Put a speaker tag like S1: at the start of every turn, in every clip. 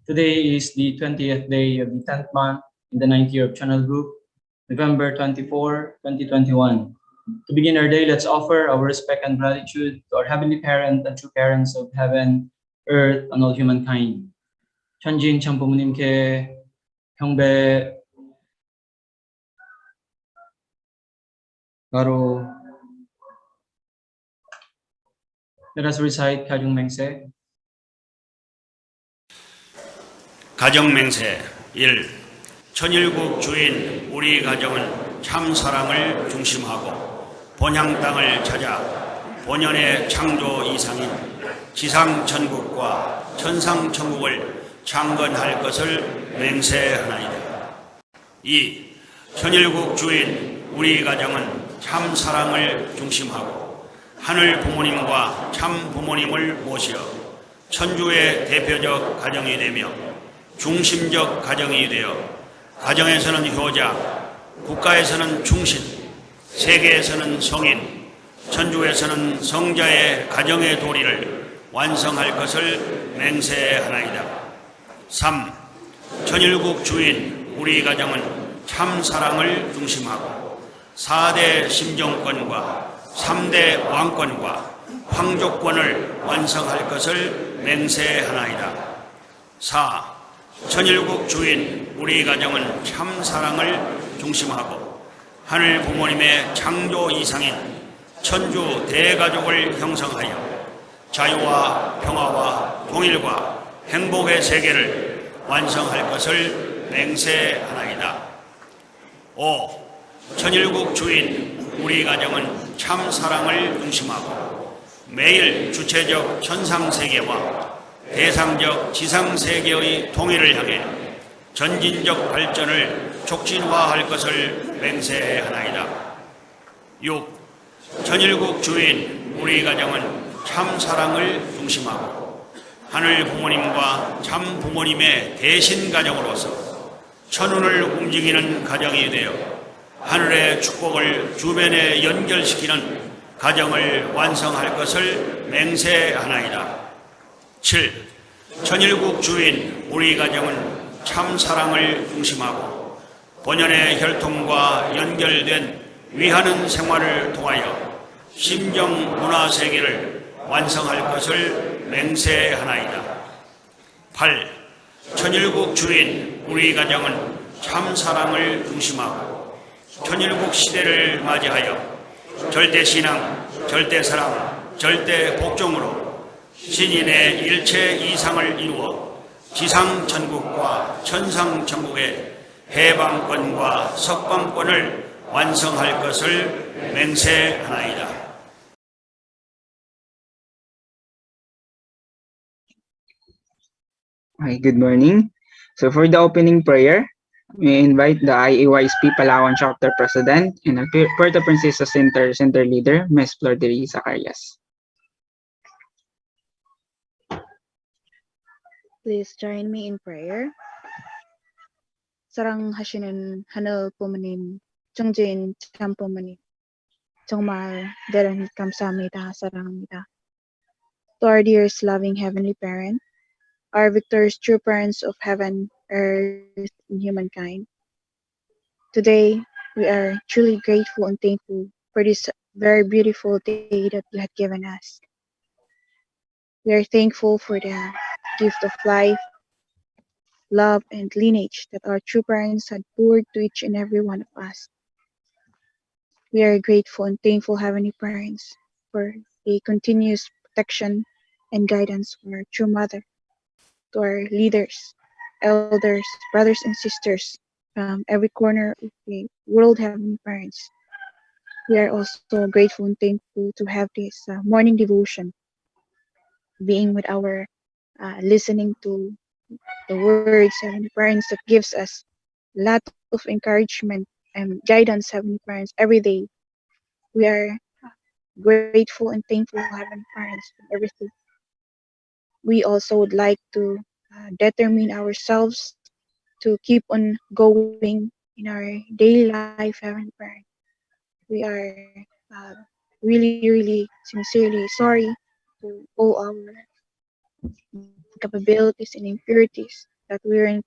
S1: Today is the 20th day of the 10th month in the 9th year of Channel Group, November 24, 2021. To begin our day, let's offer our respect and gratitude to our Heavenly Parent and true parents of heaven, earth, and all humankind. 천진 참부모님께 경배 바로. Let us recite 가정맹세.
S2: 가정맹세 1. 천일국 주인 우리 가정은 참 사랑을 중심하고 본향 땅을 찾아 본연의 창조 이상인 지상 천국과 천상 천국을 창건할 것을 맹세하나이다. 2. 천일국 주인 우리 가정은 참 사랑을 중심하고 하늘 부모님과 참 부모님을 모시어 천주의 대표적 가정이 되며 중심적 가정이 되어 가정에서는 효자, 국가에서는 충신, 세계에서는 성인, 천주에서는 성자의 가정의 도리를 완성할 것을 맹세하나이다. 3. 천일국 주인 우리 가정은 참 사랑을 중심하고 4대 심정권과 3대 왕권과 황족권을 완성할 것을 맹세하나이다. 4. 천일국 주인 우리 가정은 참 사랑을 중심하고 하늘 부모님의 창조 이상인 천주 대가족을 형성하여 자유와 평화와 통일과 행복의 세계를 완성할 것을 맹세하나이다. 5. 천일국 주인 우리 가정은 참 사랑을 중심하고 매일 주체적 천상세계와 대상적 지상세계의 통일을 향해 전진적 발전을 촉진화할 것을 맹세하나이다. 6. 천일국 주인 우리 가정은 참 사랑을 중심하고 하늘 부모님과 참 부모님의 대신 가정으로서 천운을 움직이는 가정이 되어 하늘의 축복을 주변에 연결시키는 가정을 완성할 것을 맹세하나이다. 7. 천일국 주인 우리 가정은 참 사랑을 중심하고 본연의 혈통과 연결된 위하는 생활을 통하여 심정 문화 세계를 완성할 것을 맹세하나이다. 8. 천일국 주인 우리 가정은 참 사랑을 중심하고 천일국 시대를 맞이하여 절대신앙, 절대사랑, 절대복종으로 신인의 일체 이상을 이루어 지상천국과 천상천국의 해방권과 석방권을 완성할 것을 맹세하나이다.
S3: Hi, good morning. So for the opening prayer, we invite the IAYSP Palawan Chapter President and Puerto Princesa Center Leader, Ms. Flor de Zacarias.
S4: Please join me in prayer. 사랑하시는 하늘 부모님, 정주인 참 부모님, 정말 대단히 감사합니다. 사랑합니다. To our dearest loving heavenly parent, our victorious true parents of heaven, earth, and humankind. Today, we are truly grateful and thankful for this very beautiful day that you have given us. We are thankful for the gift of life, love, and lineage that our true parents had poured to each and every one of us. We are grateful and thankful, Heavenly Parents, for the continuous protection and guidance for our true mother, to our leaders, elders, brothers, and sisters from every corner of the world, Heavenly Parents. We are also grateful and thankful to have this morning devotion, being with our listening to the words, Heavenly Parents, that gives us a lot of encouragement and guidance, Heavenly Parents, every day. We are grateful and thankful, Heavenly Parents, for everything. We also would like to determine ourselves to keep on going in our daily life, Heavenly Parents. We are really sincerely sorry for all our capabilities and impurities that we're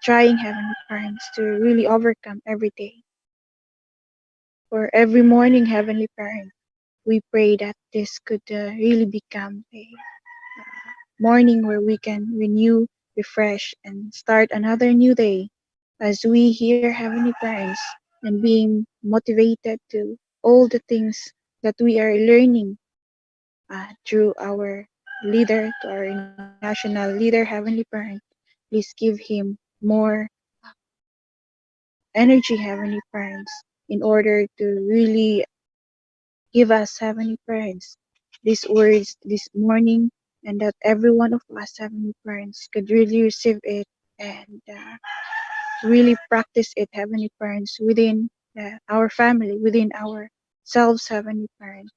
S4: trying, Heavenly Parents, to really overcome every day. For every morning, Heavenly Parent, we pray that this could really become a morning where we can renew, refresh, and start another new day as we hear Heavenly Parents and being motivated to all the things that we are learning through our leader, to our national leader, Heavenly Parent. Please give him more energy, Heavenly Parents, in order to really give us, Heavenly Parents, these words this morning, and that every one of us, Heavenly Parents, could really receive it and really practice it, Heavenly Parents, within our family, within ourselves, Heavenly Parents.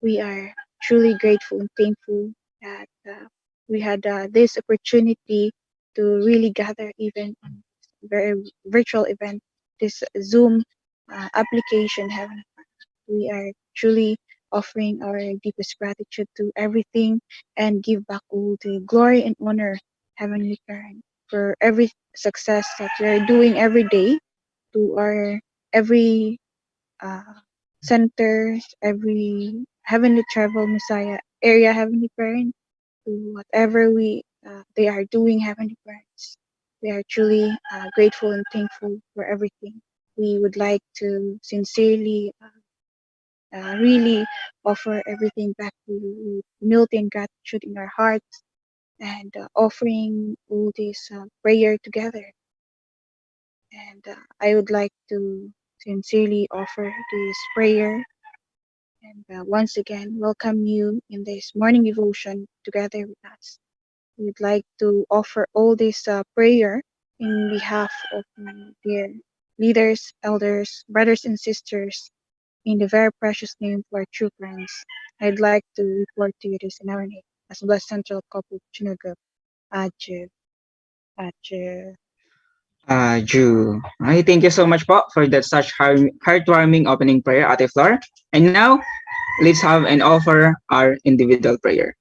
S4: We are truly grateful and thankful that we had this opportunity to really gather even on very virtual event, this Zoom application, Heavenly Parents. We are truly offering our deepest gratitude to everything and give back all the glory and honor, Heavenly Parent, for every success that we are doing every day to our every uh, centers, every Heavenly Travel Messiah area, Heavenly Parent, to whatever they are doing, Heavenly Parents. We are truly grateful and thankful for everything. We would like to sincerely, really offer everything back to you with humility and gratitude in our hearts, and offering all this prayer together. And I would like to sincerely offer this prayer and once again welcome you in this morning devotion together with us. We'd like to offer all this prayer in behalf of my dear leaders, elders, brothers, and sisters, in the very precious name of our true friends. I'd like to report to you this in our name as Blessed Central Couple Chunugup. Adju. Adju.
S3: Ju. Okay, thank you so much po for that such heartwarming opening prayer, Ate Flor. And now, let's have and offer our individual prayer.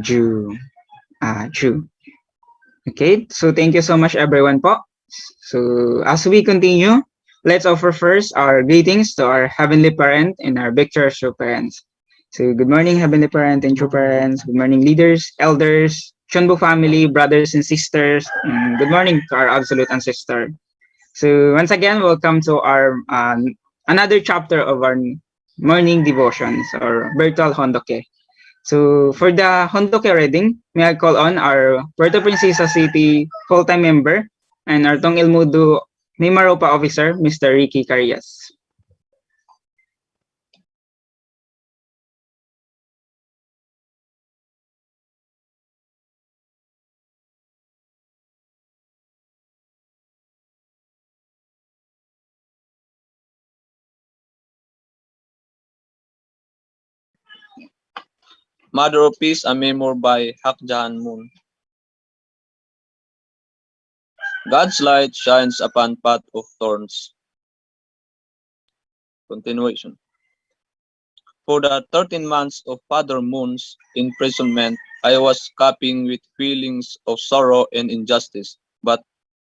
S3: Ju. Ju. Okay, so thank you so much everyone po. So as we continue, let's offer first our greetings to our Heavenly Parent and our Victorious True Parents. So good morning Heavenly Parent and True Parents, good morning leaders, elders, Chunbo family, brothers and sisters, and good morning to our Absolute Ancestor. So once again, welcome to our another chapter of our morning devotions or virtual Hondoke. So for the Hondoke reading, may I call on our Puerto Princesa City full-time member and our Tong Ilmudu Mimaropa officer, Mr. Ricky Carias.
S5: Mother of Peace, a memoir by Hak Jahan Moon. God's light shines upon path of thorns. Continuation. For the 13 months of Father Moon's imprisonment, I was coping with feelings of sorrow and injustice, but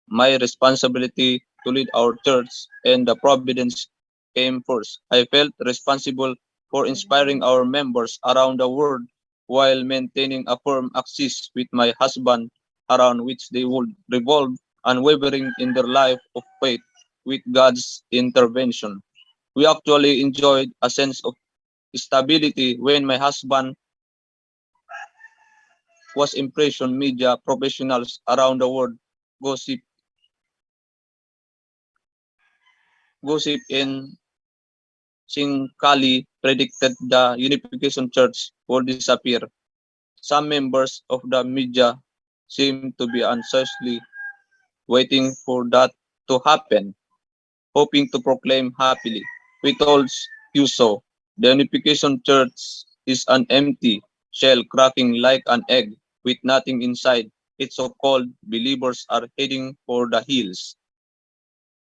S5: my responsibility to lead our church and the providence came first. I felt responsible for inspiring our members around the world while maintaining a firm axis with my husband around which they would revolve unwavering in their life of faith with God's intervention. We actually enjoyed a sense of stability when my husband was impression media professionals around the world gossip in Sinkali predicted the Unification Church would disappear. Some members of the media seemed to be anxiously waiting for that to happen, hoping to proclaim happily. We told you so. The Unification Church is an empty shell cracking like an egg with nothing inside. Its so-called believers are heading for the hills.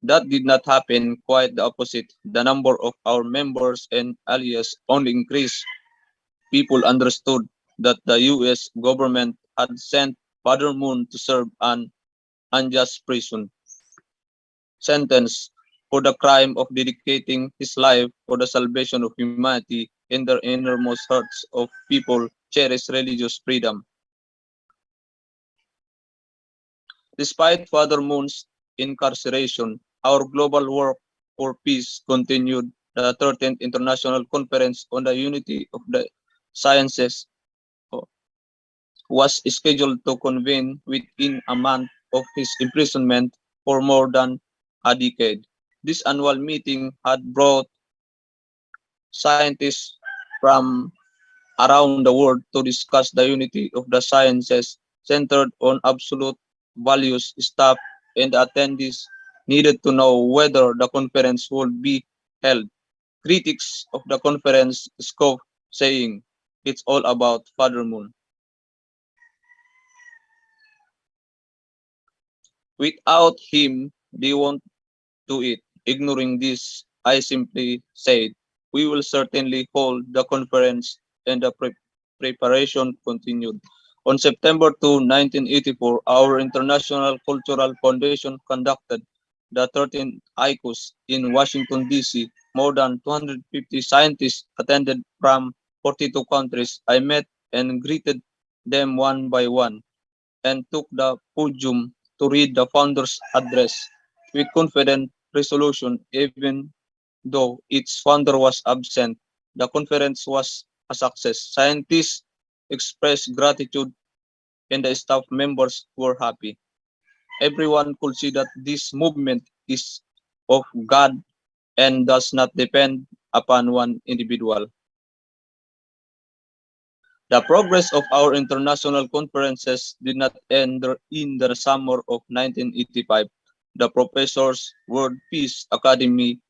S5: That did not happen, quite the opposite. The number of our members and allies only increased. People understood that the US government had sent Father Moon to serve an unjust prison sentence for the crime of dedicating his life for the salvation of humanity in the innermost hearts of people cherish religious freedom. Despite Father Moon's incarceration, our global work for peace continued. The 13th International Conference on the Unity of the Sciences was scheduled to convene within a month of his imprisonment for more than a decade. This annual meeting had brought scientists from around the world to discuss the unity of the sciences centered on absolute values. Staff and attendees needed to know whether the conference would be held. Critics of the conference scoffed, saying, "It's all about Father Moon." Without him, they won't do it. Ignoring this, I simply said, "We will certainly hold the conference," and the preparation continued. On September 2, 1984, our International Cultural Foundation conducted the 13th ICUS in Washington, D.C. More than 250 scientists attended from 42 countries. I met and greeted them one by one and took the podium to read the founder's address with confident resolution. Even though its founder was absent, the conference was a success. Scientists expressed gratitude and the staff members were happy. Everyone could see that this movement is of God and does not depend upon one individual. The progress of our international conferences did not end in the summer of 1985. The Professors World Peace Academy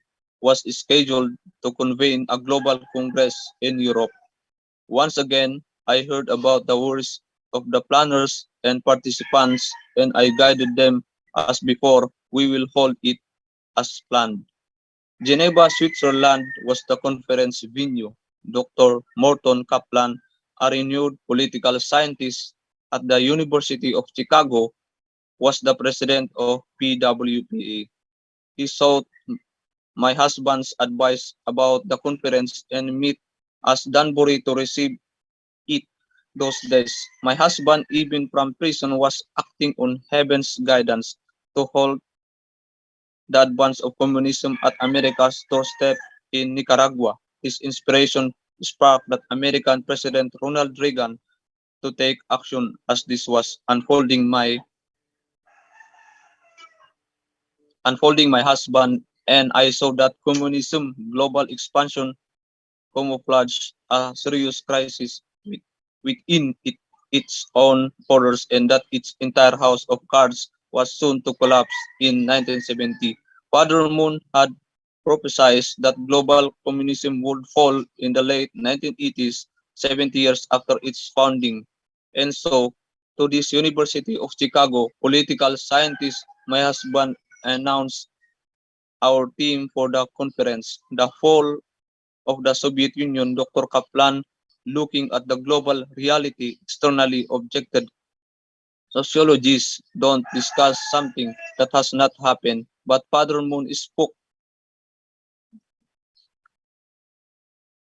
S5: was scheduled to convene a global congress in Europe. Once again, I heard about the worries of the planners and participants, and I guided them as before. We will hold it as planned. Geneva, Switzerland was the conference venue. Dr. Morton Kaplan, a renewed political scientist at the University of Chicago, was the president of PWPA. He sought my husband's advice about the conference and met us Danbury to receive it those days. My husband, even from prison, was acting on heaven's guidance to hold the advance of communism at America's doorstep in Nicaragua. His inspiration sparked that American President Ronald Reagan to take action as this was unfolding my husband, and I saw that communism global expansion camouflaged a serious crisis within its own borders, and that its entire house of cards was soon to collapse in 1970. Father Moon had prophesied that global communism would fall in the late 1980s. 70 years after its founding. And so, to this University of Chicago political scientist, my husband announced our theme for the conference, the fall of the Soviet Union. Dr. Kaplan, looking at the global reality externally, objected, sociologists don't discuss something that has not happened, but Father Moon spoke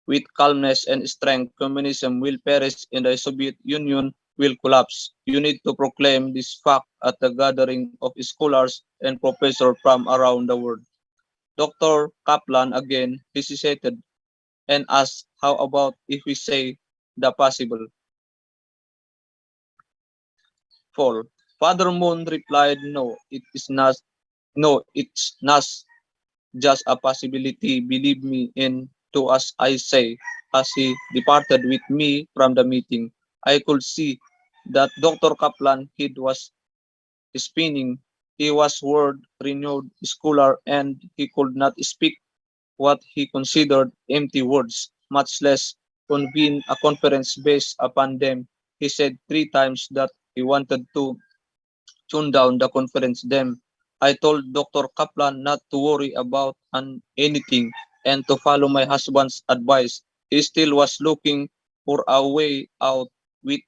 S5: with calmness and strength. Communism will perish and the Soviet Union will collapse. You need to proclaim this fact at the gathering of scholars and professors from around the world. Dr. Kaplan again hesitated and asked, how about if we say the possible fall? Father Moon replied, no, it is not. No, it's not just a possibility. Believe me in to as I say. As he departed with me from the meeting, I could see that Dr. Kaplan's head was spinning. He was world-renowned scholar and he could not speak what he considered empty words, much less convene a conference based upon them. He said 3 times that he wanted to tune down the conference. Then I told Dr. Kaplan not to worry about anything and to follow my husband's advice. He still was looking for a way out with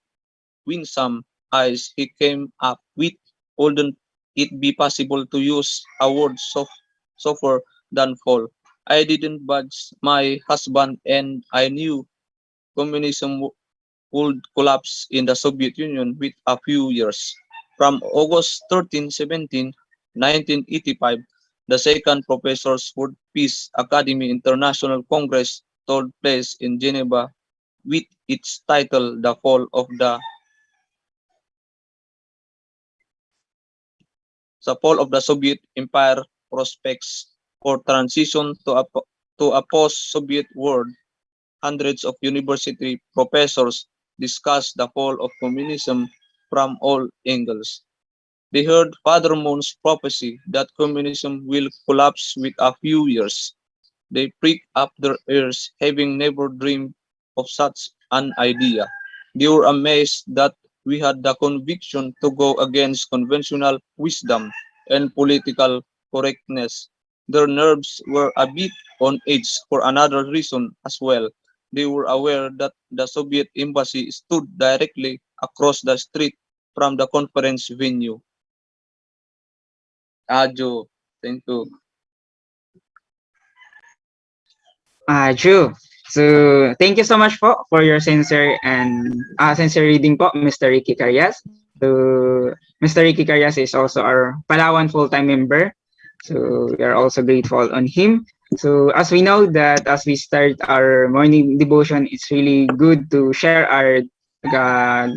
S5: winsome eyes. He came up with, wouldn't it be possible to use a word softer than fall? I didn't budge my husband and I knew communism would collapse in the Soviet Union with a few years. From August 13, 1985, the second Professors World Peace Academy International Congress took place in Geneva with its title The Fall of the Soviet Empire Prospects for Transition to a Post-Soviet World. Hundreds of university professors discussed the fall of communism from all angles. They heard Father Moon's prophecy that communism will collapse with a few years. They pricked up their ears, having never dreamed of such an idea. They were amazed that we had the conviction to go against conventional wisdom and political correctness. Their nerves were a bit on edge for another reason as well. They were aware that the Soviet embassy stood directly across the street from the conference venue. Ajo, thank you.
S3: True. So, thank you so much po for your sincere reading po, Mr. Ricky Carias. So, Mr. Ricky Carias is also our Palawan full-time member. So, we are also grateful on him. So, as we know that as we start our morning devotion, it's really good to share our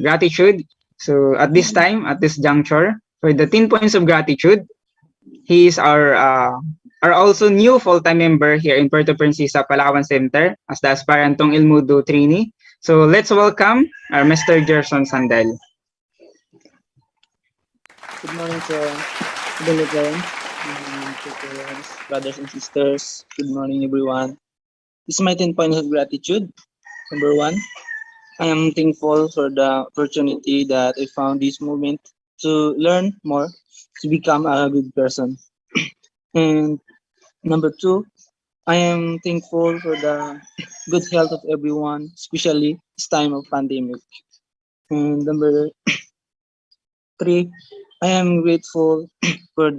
S3: gratitude. So, at this time, at this juncture, for the 10 points of gratitude, he is our also new full-time member here in Puerto Princesa, Palawan Center as the aspirantong Ilmudo trainee. So let's welcome our Mr. Gerson Sandel.
S6: Good morning, sir. Good morning, brothers and sisters. Good morning, everyone. This is my 10 points of gratitude. Number 1, I am thankful for the opportunity that I found this moment to learn more, to become a good person. And number 2, I am thankful for the good health of everyone, especially this time of pandemic. And number 3, I am grateful for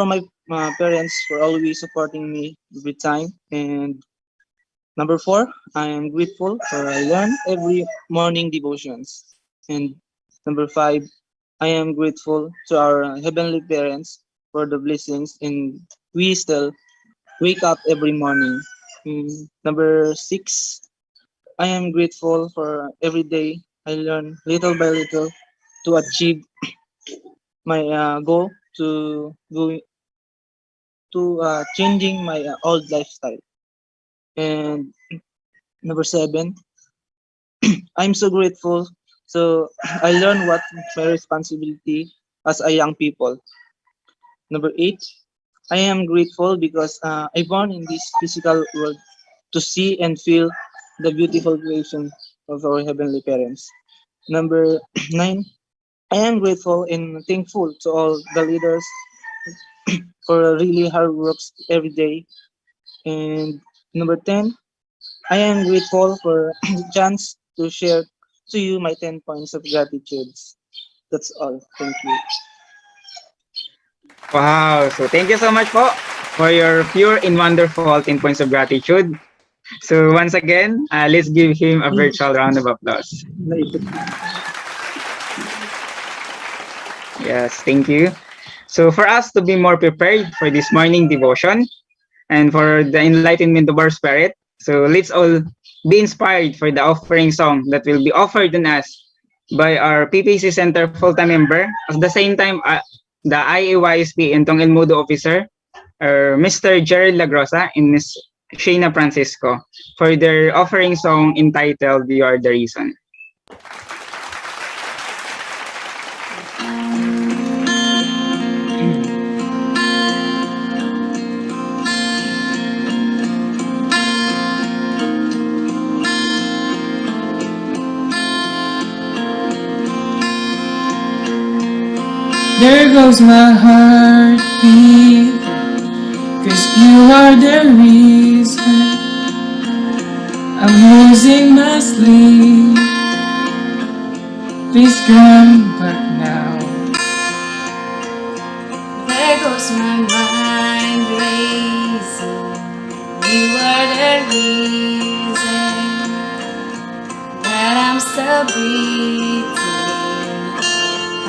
S6: my parents for always supporting me every time. And number 4, I am grateful for I learn every morning devotions. And number 5, I am grateful to our heavenly parents for the blessings and we still wake up every morning. And number 6, I am grateful for every day I learn little by little to achieve my goal to changing my old lifestyle. And number 7, I'm so grateful. So I learned what my responsibility as a young people. Number 8, I am grateful because I born in this physical world to see and feel the beautiful creation of our heavenly parents. Number 9, I am grateful and thankful to all the leaders for really hard works every day. And number 10, I am grateful for the chance to share to you my 10 points of gratitudes. That's all. Thank you.
S3: Wow. So thank you so much po for your pure and wonderful 10 points of gratitude. So once again, let's give him a virtual round of applause.
S6: Naipit.
S3: Yes, thank you. So for us to be more prepared for this morning devotion and for the enlightenment of our spirit, so let's all be inspired for the offering song that will be offered on us by our PPC Center full-time member, at the same time the IAYSP and Tong El Mudo officer, Mr. Gerald Lagrosa and Ms. Shayna Francisco, for their offering song entitled You Are the Reason.
S7: There goes my heartbeat, 'cause you are the reason I'm losing my sleep. Please come back now.
S8: There goes my mind racing. You are the reason that I'm still breathing.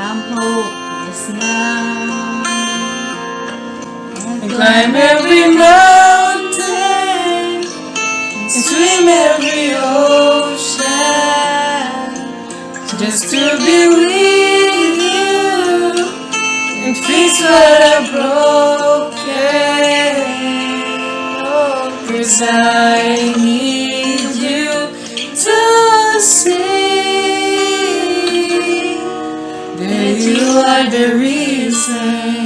S8: I'm hopeless now. I climb every mountain and swim every ocean just to be with you and fix what I'm broken. Oh, 'cause I need you to see that you are the reason.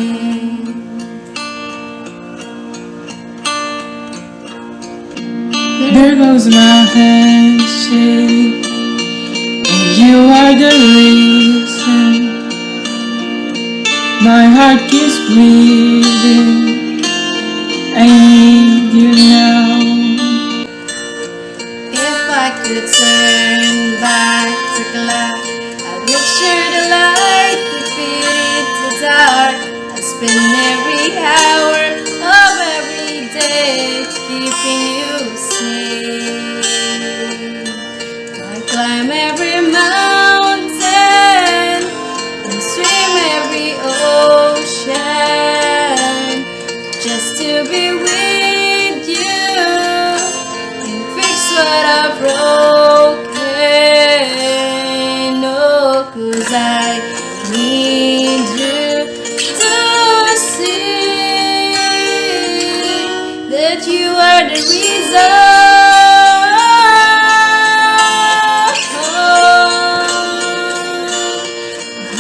S7: There goes my handshake, and you are the reason my heart keeps bleeding. I need you now.
S8: If I could turn back the clock, I'd make sure the light defeat the dark. I spend every hour of every day keeping you safe. I climb every mountain and swim every ocean just to be with you and fix what I've broken. Oh, 'cause I need you to see that you are the reason.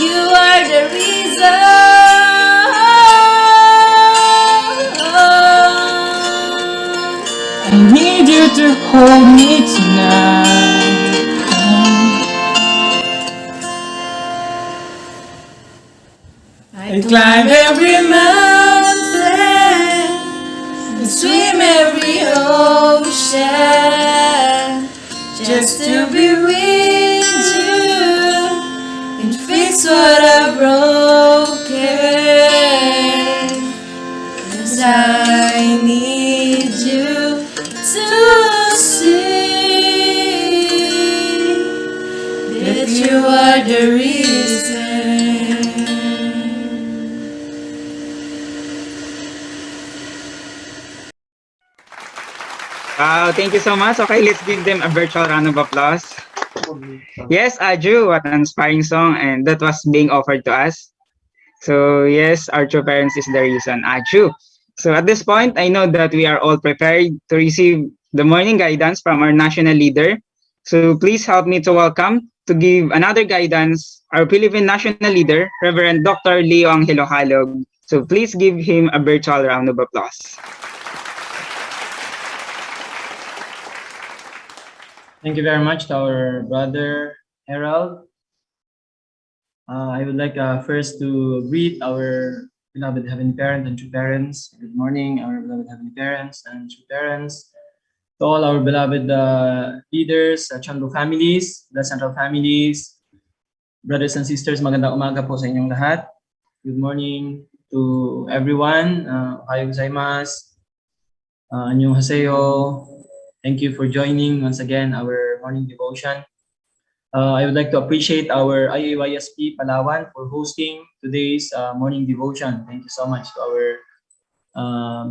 S8: You are the reason.
S7: I need you to hold me tonight.
S8: I climb every mountain and swim every ocean just to be with you and fix what I've broken. 'Cause I need you to see that you are the reason.
S3: Wow, thank you so much. Okay, let's give them a virtual round of applause. Yes, Aju, what an inspiring song, and that was being offered to us. So yes, our true parents is the reason, Aju. So at this point, I know that we are all prepared to receive the morning guidance from our national leader. So please help me to welcome, to give another guidance, our Philippine national leader, Reverend Dr. Leo Angelo Halog. So please give him a virtual round of applause.
S1: Thank you very much to our brother Harold. I would like first to greet our beloved Heavenly Parent and true parents. Good morning, our beloved Heavenly Parents and true parents. To all our beloved leaders, Chango families, the Central families, brothers and sisters, magandang umaga po sa inyong lahat. Good morning to everyone. Ohayo gozaimasu. Annyeonghaseyo. Thank you for joining once again our morning devotion. I would like to appreciate our IAYSP Palawan for hosting today's morning devotion. Thank you so much to our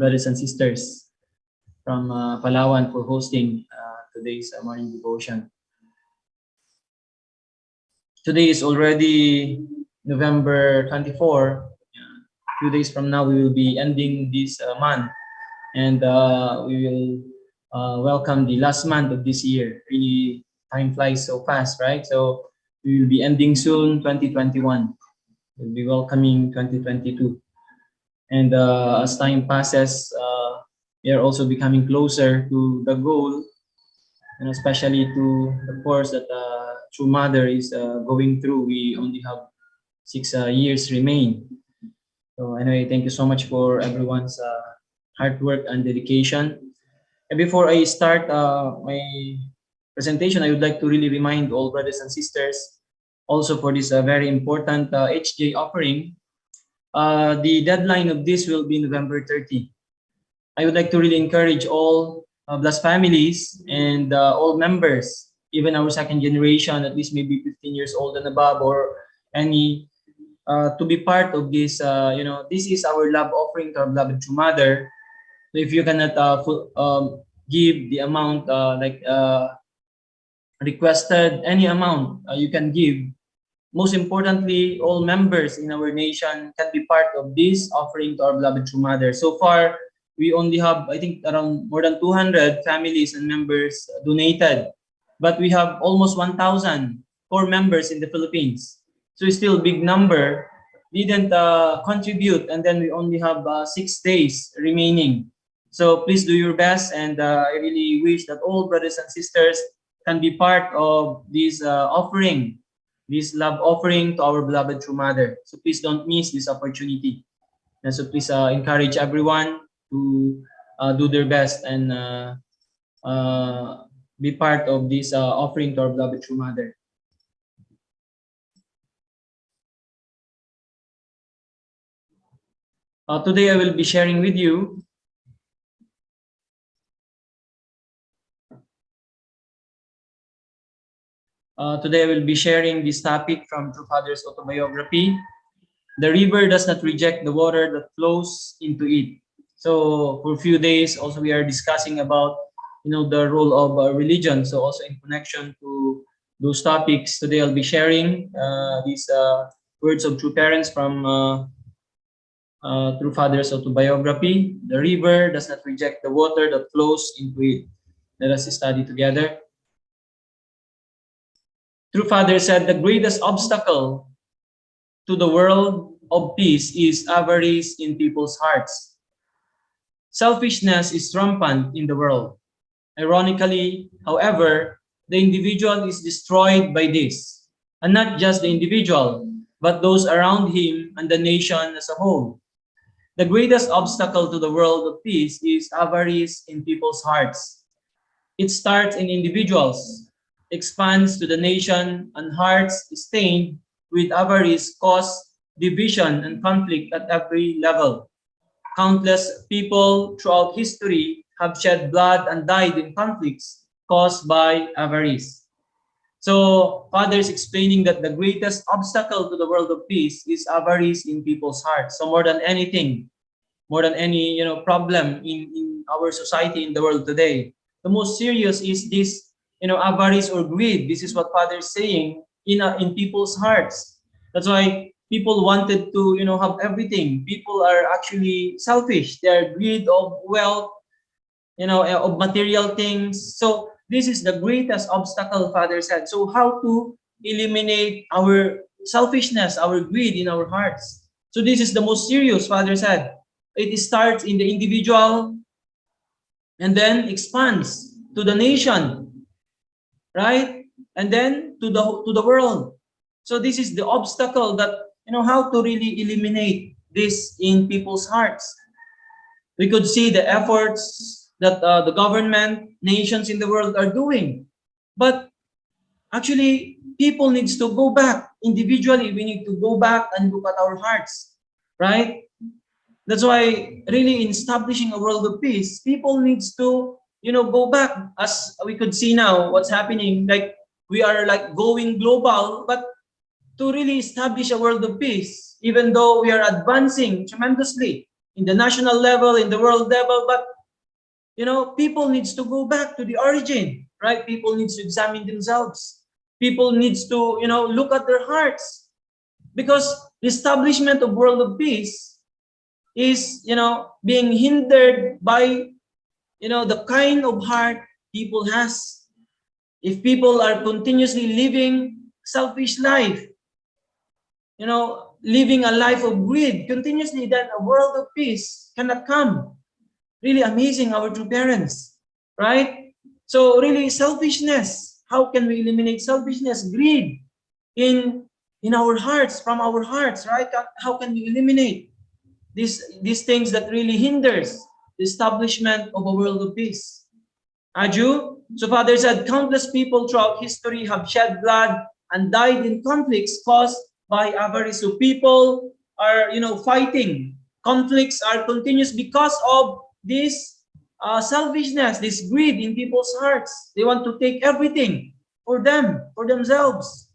S1: brothers and sisters from Palawan for hosting today's morning devotion. Today is already November 24. 2 days from now, we will be ending this month, and we will welcome the last month of this year. Really, time flies so fast, right? So we will be ending soon 2021. We'll be welcoming 2022. And as time passes, we are also becoming closer to the goal, and especially to the course that True Mother is going through. We only have 6 years remain. So anyway, thank you so much for everyone's hard work and dedication. And before I start my presentation, I would like to really remind all brothers and sisters, also for this very important HJ offering, the deadline of this will be November 30. I would like to really encourage all Blessed families and all members, even our second generation, at least maybe 15 years old and above, or any, to be part of this. This is our love offering to our beloved True Mother. So if you cannot give the amount requested, any amount you can give. Most importantly, all members in our nation can be part of this offering to our beloved True Mother. So far, we only have, I think, around more than 200 families and members donated, but we have almost 1,000 core members in the Philippines. So it's still a big number. Didn't contribute, and then we only have 6 days remaining. So please do your best, and I really wish that all brothers and sisters can be part of this offering, this love offering to our beloved True Mother. So please don't miss this opportunity. And so please encourage everyone to do their best and be part of this offering to our beloved True Mother. Today I will be sharing with you this topic from True Father's autobiography. The river does not reject the water that flows into it. So for a few days, also we are discussing about the role of religion. So also in connection to those topics, today I'll be sharing these words of true parents from True Father's autobiography. The river does not reject the water that flows into it. Let us study together. True Father said, the greatest obstacle to the world of peace is avarice in people's hearts. Selfishness is rampant in the world. Ironically, however, the individual is destroyed by this, and not just the individual, but those around him and the nation as a whole. The greatest obstacle to the world of peace is avarice in people's hearts. It starts in individuals, expands to the nation, and hearts stained with avarice cause division and conflict at every level. Countless people throughout history have shed blood and died in conflicts caused by avarice. So, Father is explaining that the greatest obstacle to the world of peace is avarice in people's hearts. So more than anything, more than any problem in our society, in the world today, the most serious is this avarice or greed. This is what Father is saying in people's hearts. That's why people wanted to have everything. People are actually selfish. They are greed of wealth, of material things. So this is the greatest obstacle, Father said. So how to eliminate our selfishness, our greed in our hearts? So this is the most serious, Father said. It starts in the individual and then expands to the nation. right? And then to the world. So this is the obstacle that, how to really eliminate this in people's hearts. We could see the efforts that the government, nations in the world are doing. But actually, people needs to go back individually. We need to go back and look at our hearts, right? That's why really in establishing a world of peace, people needs to, go back. As we could see now, what's happening, like we are like going global, but to really establish a world of peace, even though we are advancing tremendously in the national level, in the world level, but people needs to go back to the origin, right? People needs to examine themselves. People needs to, look at their hearts, because the establishment of world of peace is, being hindered by, the kind of heart people has. If people are continuously living selfish life, living a life of greed continuously, then a world of peace cannot come. Really amazing, our true parents, right? So really selfishness, how can we eliminate selfishness, greed in our hearts, from our hearts, right? How can we eliminate these things that really hinders the establishment of a world of peace? Aju, so Father said, countless people throughout history have shed blood and died in conflicts caused by avarice. So people are, fighting. Conflicts are continuous because of this selfishness, this greed in people's hearts. They want to take everything for them, for themselves.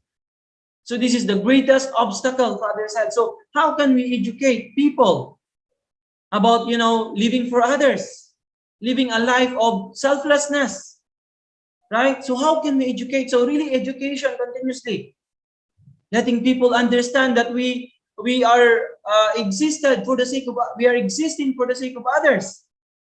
S1: So this is the greatest obstacle, Father said. So how can we educate people about, living for others, living a life of selflessness, right? So how can we educate? So really education continuously, letting people understand that we are existed for the sake of, we are existing for the sake of others.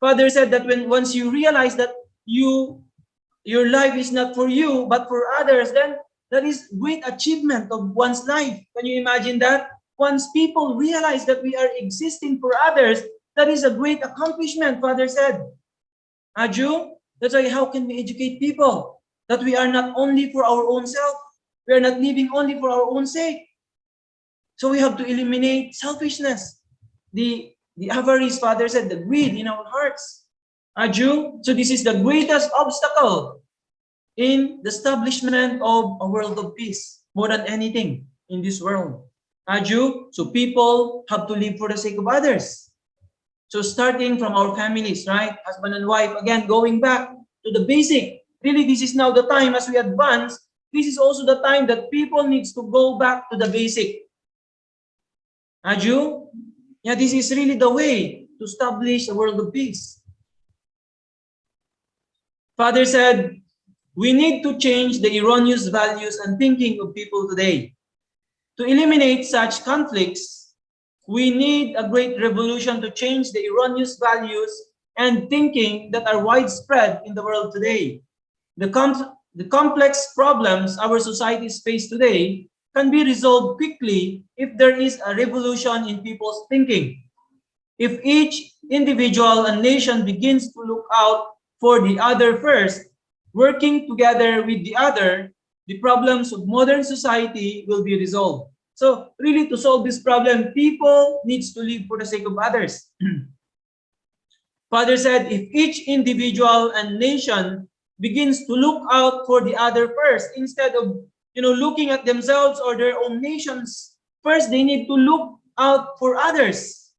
S1: Father said that once you realize that your life is not for you but for others, then that is great achievement of one's life. Can you imagine that? Once people realize that we are existing for others, that is a great accomplishment, Father said. Aju, that's why how can we educate people that we are not only for our own self, we are not living only for our own sake. So we have to eliminate selfishness, the avarice, Father said, the greed in our hearts. Aju, so this is the greatest obstacle in the establishment of a world of peace, more than anything in this world. Aju, so people have to live for the sake of others. So starting from our families, right? Husband and wife, again, going back to the basic. Really, this is now the time as we advance. This is also the time that people needs to go back to the basic. Aju? Yeah, this is really the way to establish a world of peace. Father said, we need to change the erroneous values and thinking of people today. To eliminate such conflicts, we need a great revolution to change the erroneous values and thinking that are widespread in the world today. The complex problems our societies face today can be resolved quickly if there is a revolution in people's thinking. If each individual and nation begins to look out for the other first, working together with the other, the problems of modern society will be resolved. So really, to solve this problem, people needs to live for the sake of others. Father said, if each individual and nation begins to look out for the other first, instead of looking at themselves or their own nations, first they need to look out for others,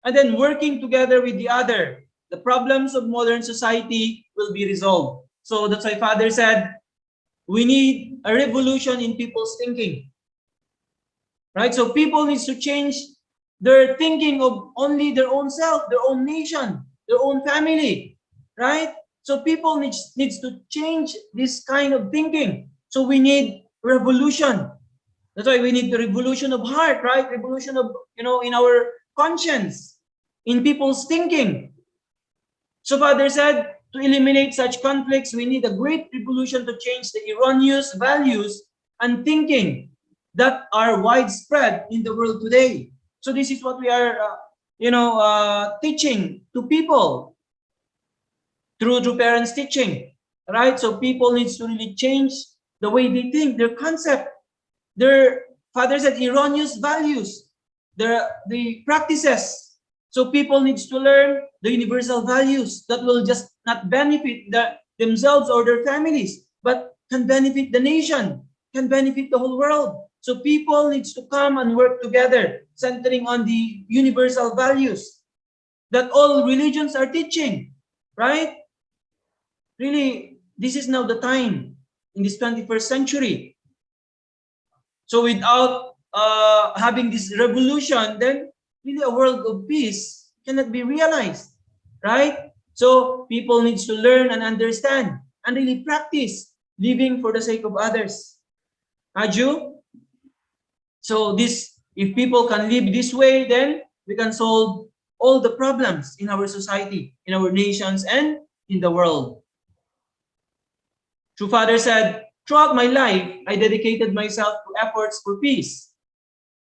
S1: and then working together with the other, the problems of modern society will be resolved. So that's why Father said, we need a revolution in people's thinking. Right? So people needs to change their thinking of only their own self, their own nation, their own family. Right? So people needs to change this kind of thinking. So we need revolution. That's why we need the revolution of heart, right? Revolution of, in our conscience, in people's thinking. So Father said, to eliminate such conflicts, we need a great revolution to change the erroneous values and thinking that are widespread in the world today. So this is what we are, teaching to people through parents' teaching. right? So people needs to really change the way they think, their concept, their father said erroneous values, the practices. So people needs to learn the universal values that will just not benefit themselves or their families, but can benefit the nation, can benefit the whole world. So people needs to come and work together, centering on the universal values that all religions are teaching, right? Really, this is now the time in this 21st century. So without having this revolution, then really a world of peace cannot be realized, right? So people needs to learn and understand and really practice living for the sake of others. Aju? So this, if people can live this way, then we can solve all the problems in our society, in our nations, and in the world. True Father said, throughout my life, I dedicated myself to efforts for peace.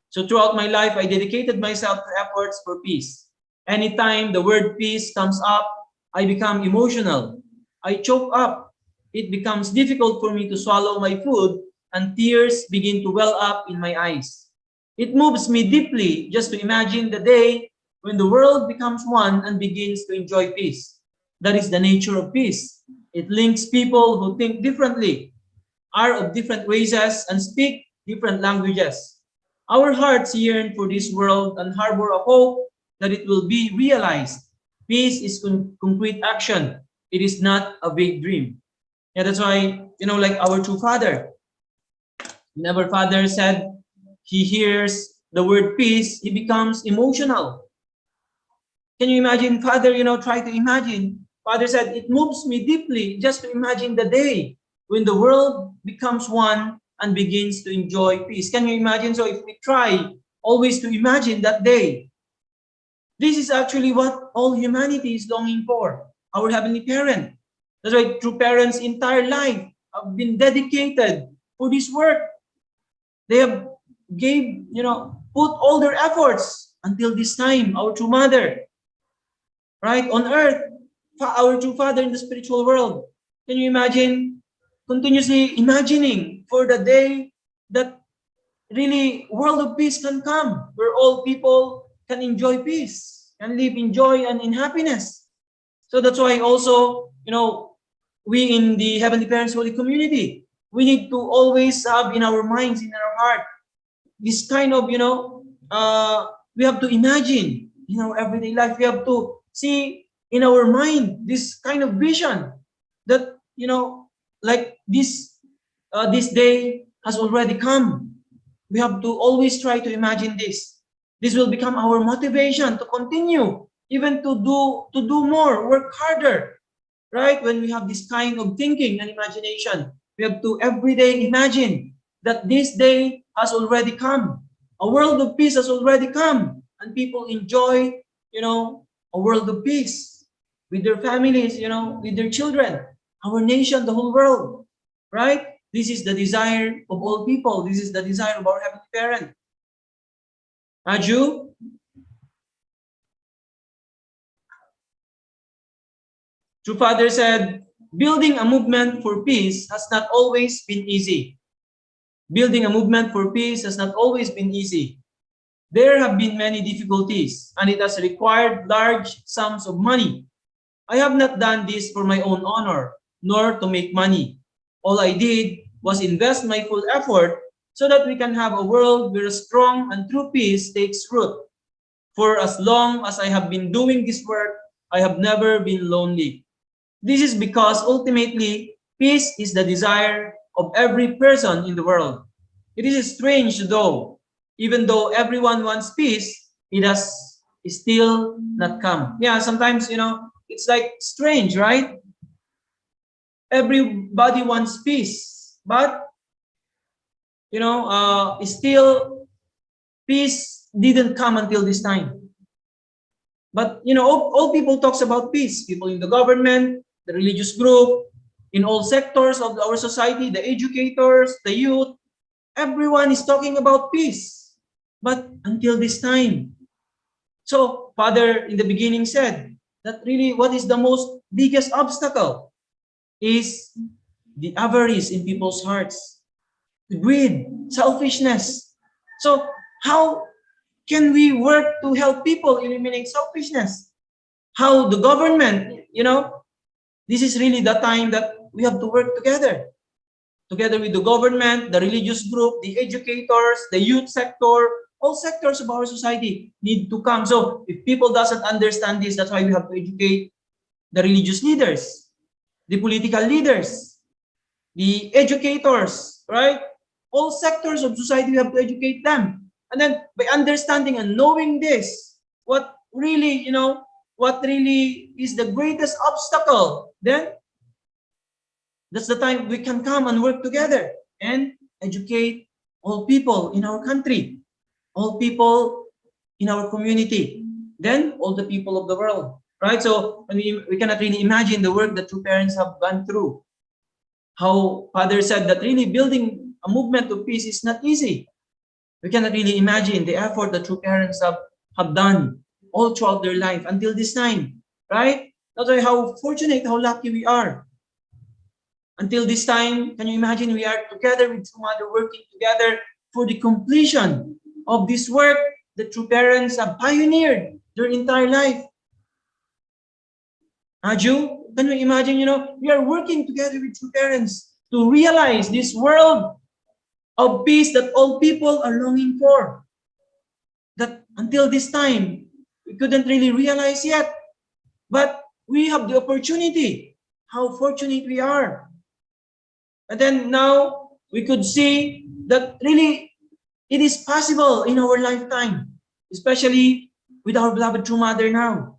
S1: So throughout my life, I dedicated myself to efforts for peace. Anytime the word peace comes up, I become emotional. I choke up. It becomes difficult for me to swallow my food, and tears begin to well up in my eyes. It moves me deeply just to imagine the day when the world becomes one and begins to enjoy peace. That is the nature of peace. It links people who think differently, are of different races, and speak different languages. Our hearts yearn for this world and harbor a hope that it will be realized. Peace is concrete action. It is not a vague dream. Yeah, that's why, like our true Father. When our Father said he hears the word peace, he becomes emotional. Can you imagine, Father, try to imagine. Father said, it moves me deeply just to imagine the day when the world becomes one and begins to enjoy peace. Can you imagine? So if we try always to imagine that day, this is actually what all humanity is longing for, our Heavenly Parent. That's why true parents' entire life have been dedicated for this work. They have put all their efforts until this time, our true mother, right, on earth, our true Father in the spiritual world. Can you imagine continuously imagining for the day that really world of peace can come, where all people can enjoy peace, can live in joy and in happiness. So that's why also, we in the Heavenly Parents Holy Community, we need to always have in our minds, in our heart, this kind of, we have to imagine in our everyday life, we have to see in our mind this kind of vision that, like this day has already come. We have to always try to imagine this. This will become our motivation to continue, even to do more, work harder, right? When we have this kind of thinking and imagination, we have to every day imagine that this day has already come. A world of peace has already come, and people enjoy, a world of peace with their families, with their children, our nation, the whole world, right? This is the desire of all people. This is the desire of our Heavenly Parent. Aju? True Father said, building a movement for peace has not always been easy. Building a movement for peace has not always been easy. There have been many difficulties, and it has required large sums of money. I have not done this for my own honor, nor to make money. All I did was invest my full effort so that we can have a world where a strong and true peace takes root. For as long as I have been doing this work, I have never been lonely. This is because ultimately, peace is the desire of every person in the world. It is strange though, even though everyone wants peace, it has still not come. Yeah, sometimes, it's like strange, right? Everybody wants peace, but, still peace didn't come until this time. But, all people talks about peace, people in the government, the religious group, in all sectors of our society, the educators, the youth, everyone is talking about peace. But until this time. So Father in the beginning said that really what is the most biggest obstacle? is the avarice in people's hearts, greed, selfishness. So how can we work to help people eliminate selfishness? How the government, this is really the time that we have to work together with the government, the religious group, the educators, the youth sector, all sectors of our society need to come. So if people doesn't understand this, that's why we have to educate the religious leaders, the political leaders, the educators, right? All sectors of society, we have to educate them. And then by understanding and knowing this, what really is the greatest obstacle, then that's the time we can come and work together and educate all people in our country, all people in our community, then all the people of the world, right? So we cannot really imagine the work that two parents have gone through. How Father said that really building a movement of peace is not easy. We cannot really imagine the effort that two parents have done all throughout their life until this time, right? That's why how fortunate, how lucky we are. Until this time, can you imagine we are together with two mother working together for the completion of this work that true parents have pioneered their entire life. Aju, can you imagine, we are working together with true parents to realize this world of peace that all people are longing for. That until this time, we couldn't really realize yet. But we have the opportunity. How fortunate we are. And then now we could see that really it is possible in our lifetime, especially with our beloved true mother now.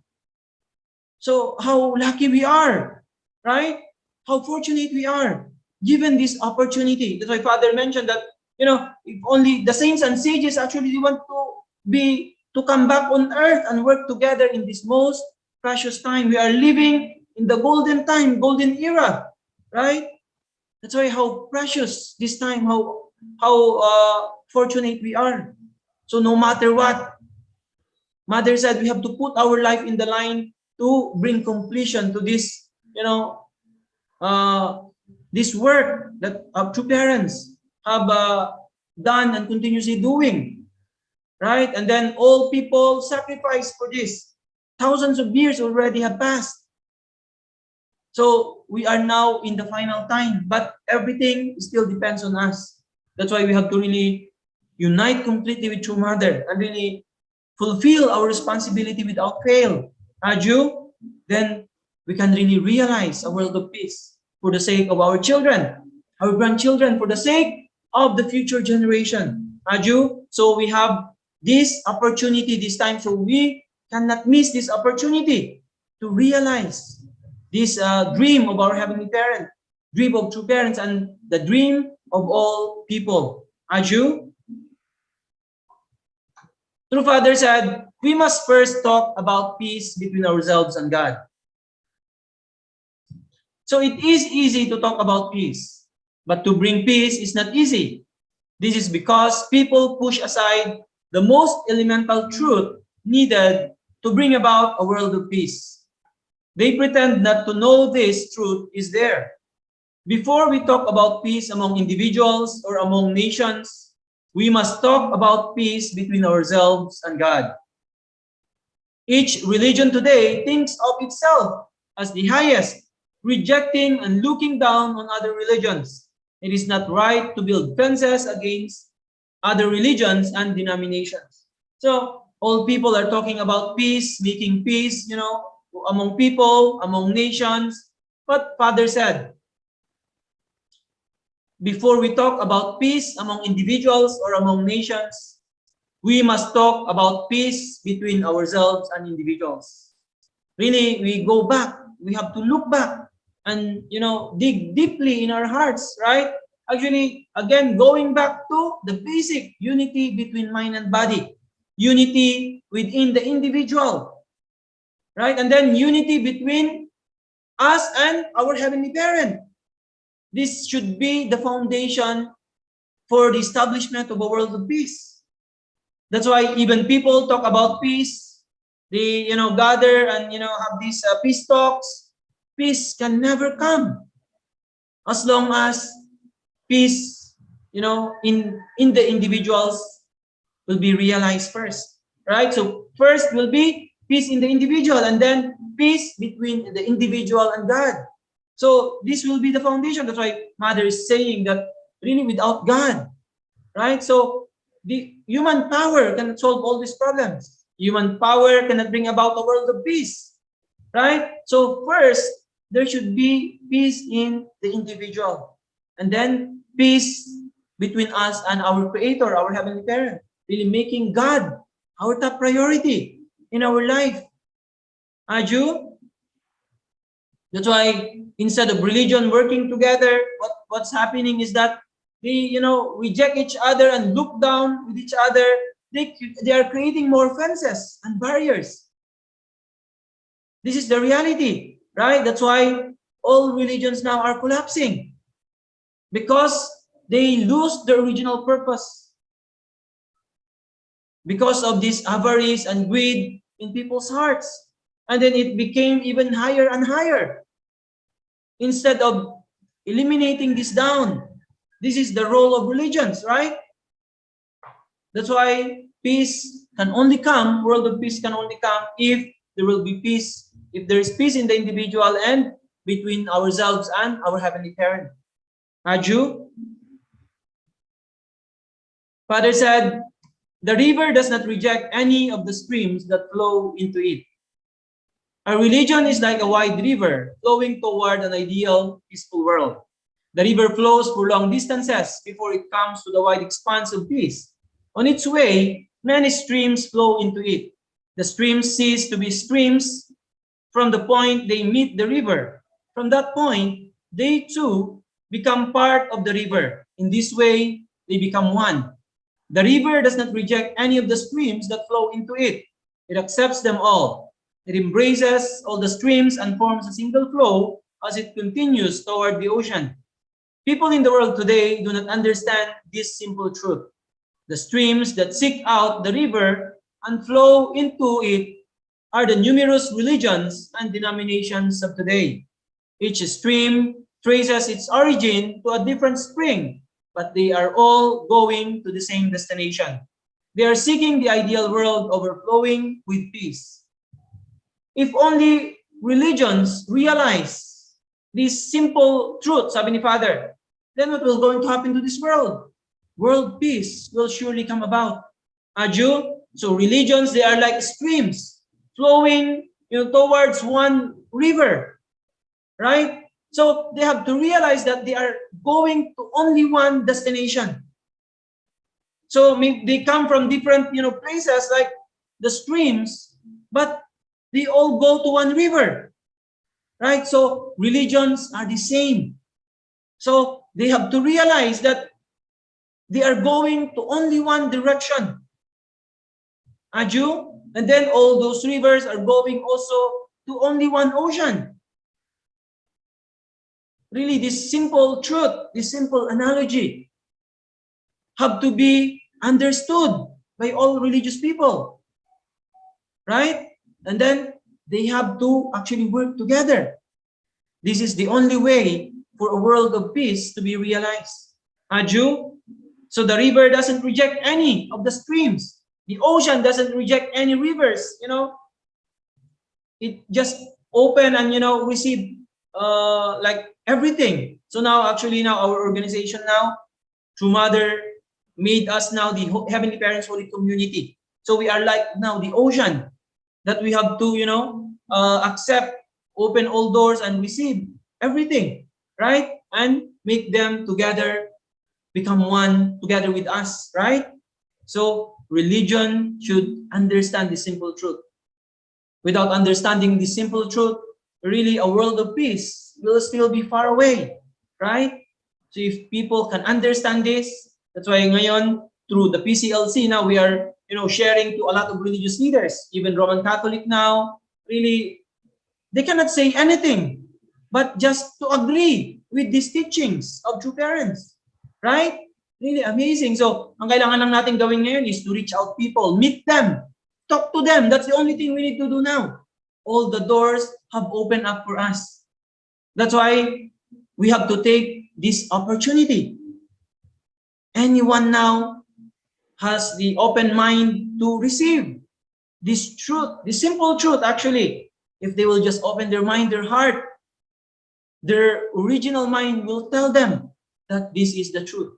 S1: So how lucky we are, right? How fortunate we are given this opportunity. That's why Father mentioned that, if only the saints and sages actually want to come back on earth and work together in this most precious time. We are living in the golden time, golden era, right? That's why how precious this time, how fortunate we are. So no matter what, Mother said we have to put our life in the line to bring completion to this, this work that our true parents have done and continuously doing, right? And then all people sacrifice for this. Thousands of years already have passed. So we are now in the final time, but everything still depends on us. That's why we have to really unite completely with True Mother and really fulfill our responsibility without fail. Aju, then we can really realize a world of peace for the sake of our children, our grandchildren, for the sake of the future generation. Aju, so we have this opportunity this time, so we cannot miss this opportunity to realize this dream of our Heavenly Parent, dream of true parents, and the dream of all people. Aju? True Father said, we must first talk about peace between ourselves and God. So it is easy to talk about peace, but to bring peace is not easy. This is because people push aside the most elemental truth needed to bring about a world of peace. They pretend not to know this truth is there. Before we talk about peace among individuals or among nations, we must talk about peace between ourselves and God. Each religion today thinks of itself as the highest, rejecting and looking down on other religions. It is not right to build fences against other religions and denominations. So all people are talking about peace, making peace, among people, among nations. But Father said, before we talk about peace among individuals or among nations, we must talk about peace between ourselves and individuals. Really, we go back. We have to look back and, dig deeply in our hearts, right? Actually, again, going back to the basic unity between mind and body, unity within the individual, right? And then unity between us and our Heavenly Parent. This should be the foundation for the establishment of a world of peace. That's why even people talk about peace. They, gather and, have these peace talks. Peace can never come as long as peace, in the individuals will be realized first, right? So first will be peace in the individual, and then peace between the individual and God. So this will be the foundation. That's why Mother is saying that really without God, right? So the human power cannot solve all these problems. Human power cannot bring about a world of peace, right? So first, there should be peace in the individual, and then peace between us and our Creator, our Heavenly Parent, really making God our top priority in our life. Aju? That's why instead of religion working together, what's happening is that they, reject each other and look down with each other. They are creating more fences and barriers. This is the reality, right? That's why all religions now are collapsing, because they lose the original purpose because of this avarice and greed in people's hearts. And then it became even higher and higher. Instead of eliminating this down, this is the role of religions, right? That's why peace can only come, world of peace can only come if there will be peace, if there is peace in the individual and between ourselves and our Heavenly Parent. Aju? Father said, the river does not reject any of the streams that flow into it. Our religion is like a wide river flowing toward an ideal, peaceful world. The river flows for long distances before it comes to the wide expanse of peace. On its way, many streams flow into it. The streams cease to be streams from the point they meet the river. From that point, they too become part of the river. In this way, they become one. The river does not reject any of the streams that flow into it. It accepts them all. It embraces all the streams and forms a single flow as it continues toward the ocean. People in the world today do not understand this simple truth. The streams that seek out the river and flow into it are the numerous religions and denominations of today. Each stream traces its origin to a different spring, but they are all going to the same destination. They are seeking the ideal world overflowing with peace. If only religions realize this simple truth, sabi ni Father, then what will going to happen to this world? World peace will surely come about. Aju? So religions, they are like streams flowing towards one river, right? So they have to realize that they are going to only one destination. So they come from different places like the streams, but they all go to one river, right? So religions are the same. So they have to realize that they are going to only one direction. Aju? And then all those rivers are going also to only one ocean. Really, this simple truth, this simple analogy have to be understood by all religious people, right? And then they have to actually work together. This is the only way for a world of peace to be realized. Aju? So the river doesn't reject any of the streams. The ocean doesn't reject any rivers, It just open and, receive like everything. So now, actually now our organization now, through Mother, made us now the Heavenly Parents Holy Community. So we are like now the ocean that we have to, accept, open all doors and receive everything, right? And make them together, become one together with us, right? So religion should understand this simple truth. Without understanding this simple truth, really a world of peace will still be far away, right? So if people can understand this, that's why ngayon, through the PCLC, now we are, sharing to a lot of religious leaders, even Roman Catholic now, really, they cannot say anything but just to agree with these teachings of true parents, right? Really amazing. So, ang kailangan lang natin gawin ngayon is to reach out people, meet them, talk to them. That's the only thing we need to do now. All the doors have opened up for us. That's why we have to take this opportunity. Anyone now has the open mind to receive this truth, this simple truth actually. If they will just open their mind, their heart, their original mind will tell them that this is the truth.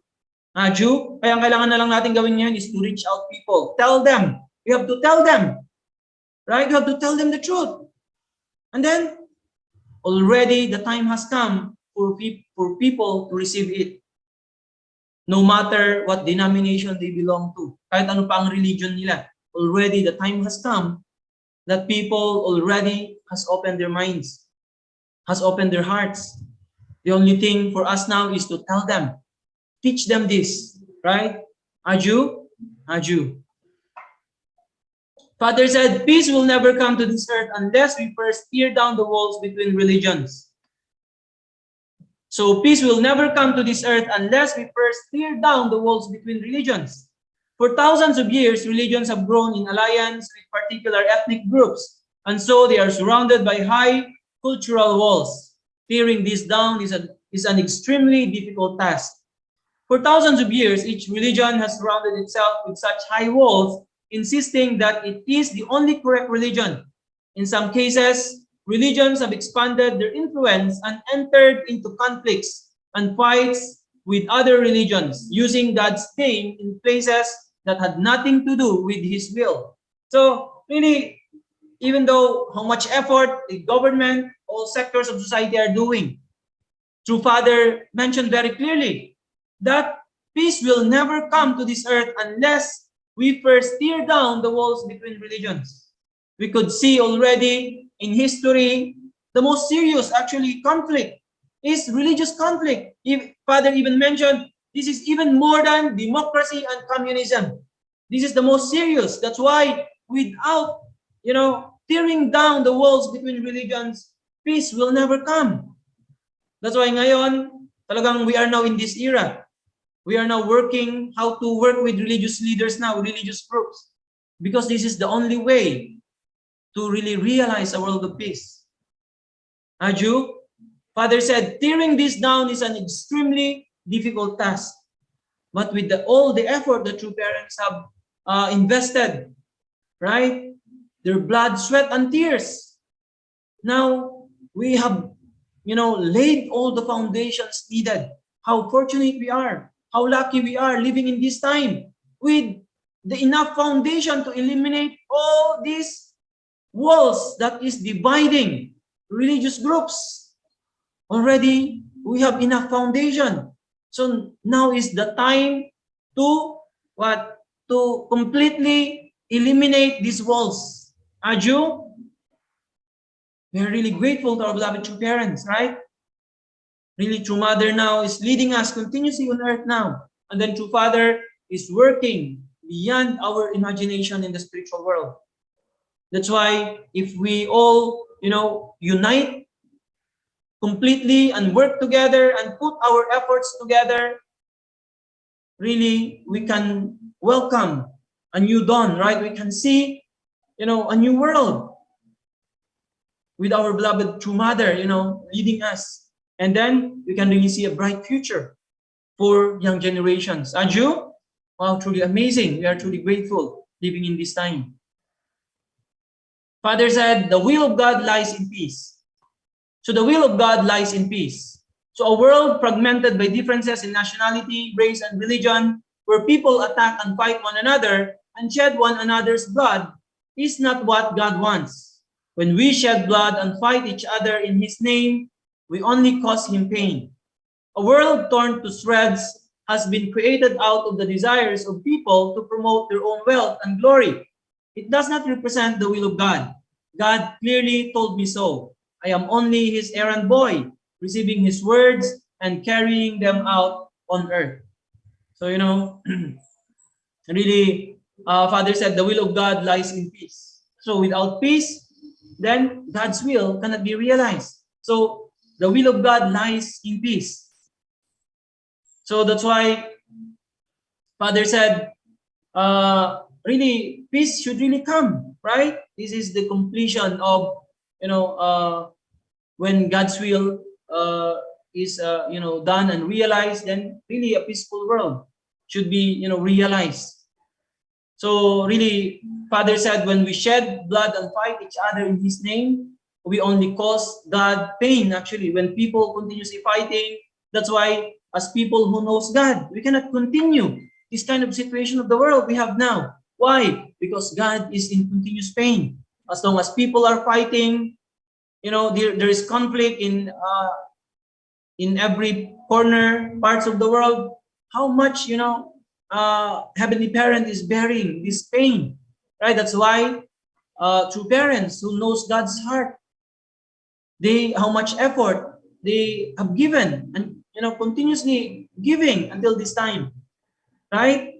S1: Jew, kaya ang kailangan na lang natin gawin ngayon is to reach out people. Tell them. You have to tell them. Right? You have to tell them the truth. And then, already the time has come for people to receive it. No matter what denomination they belong to. Kahit ano pa ang religion nila. Already the time has come that people already has opened their minds. Has opened their hearts. The only thing for us now is to tell them. Teach them this, right? Aju. Father said, peace will never come to this earth unless we first tear down the walls between religions. So peace will never come to this earth unless we first tear down the walls between religions. For thousands of years, religions have grown in alliance with particular ethnic groups, and so they are surrounded by high cultural walls. Tearing this down is an extremely difficult task. For thousands of years, each religion has surrounded itself with such high walls, insisting that it is the only correct religion. In some cases, religions have expanded their influence and entered into conflicts and fights with other religions, using God's name in places that had nothing to do with His will. So, really, even though how much effort the government, all sectors of society are doing, True Father mentioned very clearly that peace will never come to this earth unless we first tear down the walls between religions. We could see already in history, the most serious actually conflict is religious conflict. Father even mentioned, this is even more than democracy and communism. This is the most serious. That's why without, tearing down the walls between religions, peace will never come. That's why ngayon, talagang we are now in this era. We are now working how to work with religious leaders now, religious groups, because this is the only way to really realize a world of peace. Aju, Father said, tearing this down is an extremely difficult task. But with all the effort the true parents have invested, right? Their blood, sweat, and tears. Now, we have, laid all the foundations needed. How fortunate we are. How lucky we are living in this time with the enough foundation to eliminate all these walls that is dividing religious groups. Already, we have enough foundation. So now is the time to to completely eliminate these walls. Aju, we are really grateful to our beloved true parents, right? Really, True Mother now is leading us continuously on earth now. And then True Father is working beyond our imagination in the spiritual world. That's why if we all, unite completely and work together and put our efforts together, really, we can welcome a new dawn, right? We can see, a new world with our beloved True Mother, leading us. And then we can really see a bright future for young generations. Aju, wow, truly amazing. We are truly grateful living in this time. Father said, the will of God lies in peace. So the will of God lies in peace. So a world fragmented by differences in nationality, race, and religion, where people attack and fight one another and shed one another's blood, is not what God wants. When we shed blood and fight each other in His name, we only cause Him pain. A world torn to shreds has been created out of the desires of people to promote their own wealth and glory. It does not represent the will of God. God clearly told me so. I am only His errand boy, receiving His words and carrying them out on earth. So, really, Father said the will of God lies in peace. So without peace, then God's will cannot be realized. So the will of God lies in peace. So that's why Father said, really, peace should really come, right? This is the completion of, when God's will is done and realized, then really a peaceful world should be realized. So really, Father said, when we shed blood and fight each other in His name, we only cause God pain. Actually, when people continuously fighting, that's why as people who knows God, we cannot continue this kind of situation of the world we have now. Why? Because God is in continuous pain. As long as people are fighting, there is conflict in every corner, parts of the world. How much Heavenly Parent is bearing this pain, right? That's why true parents who knows God's heart, how much effort they have given and continuously giving until this time, right?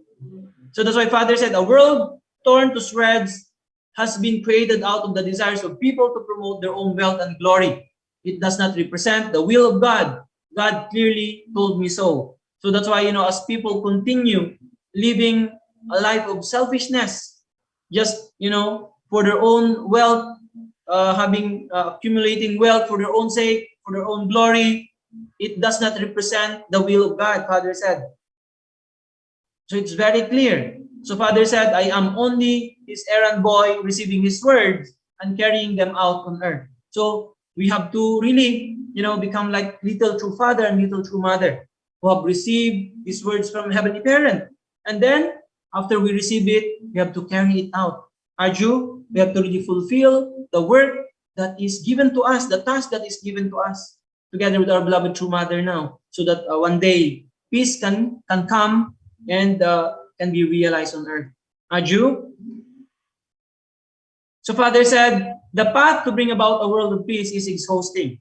S1: So that's why Father said, a world torn to shreds has been created out of the desires of people to promote their own wealth and glory. It does not represent the will of God. God clearly told me so. So that's why, as people continue living a life of selfishness, just, for their own wealth, accumulating wealth for their own sake, for their own glory, it does not represent the will of God, Father said. So it's very clear. So Father said, I am only His errand boy, receiving His words and carrying them out on earth. So we have to really, become like little true father and little true mother who have received these words from Heavenly Parent. And then after we receive it, we have to carry it out. Arju, we have to really fulfill the work that is given to us, the task that is given to us, together with our beloved true mother now, so that one day peace can come and can be realized on earth. Arju? So Father said, the path to bring about a world of peace is exhausting.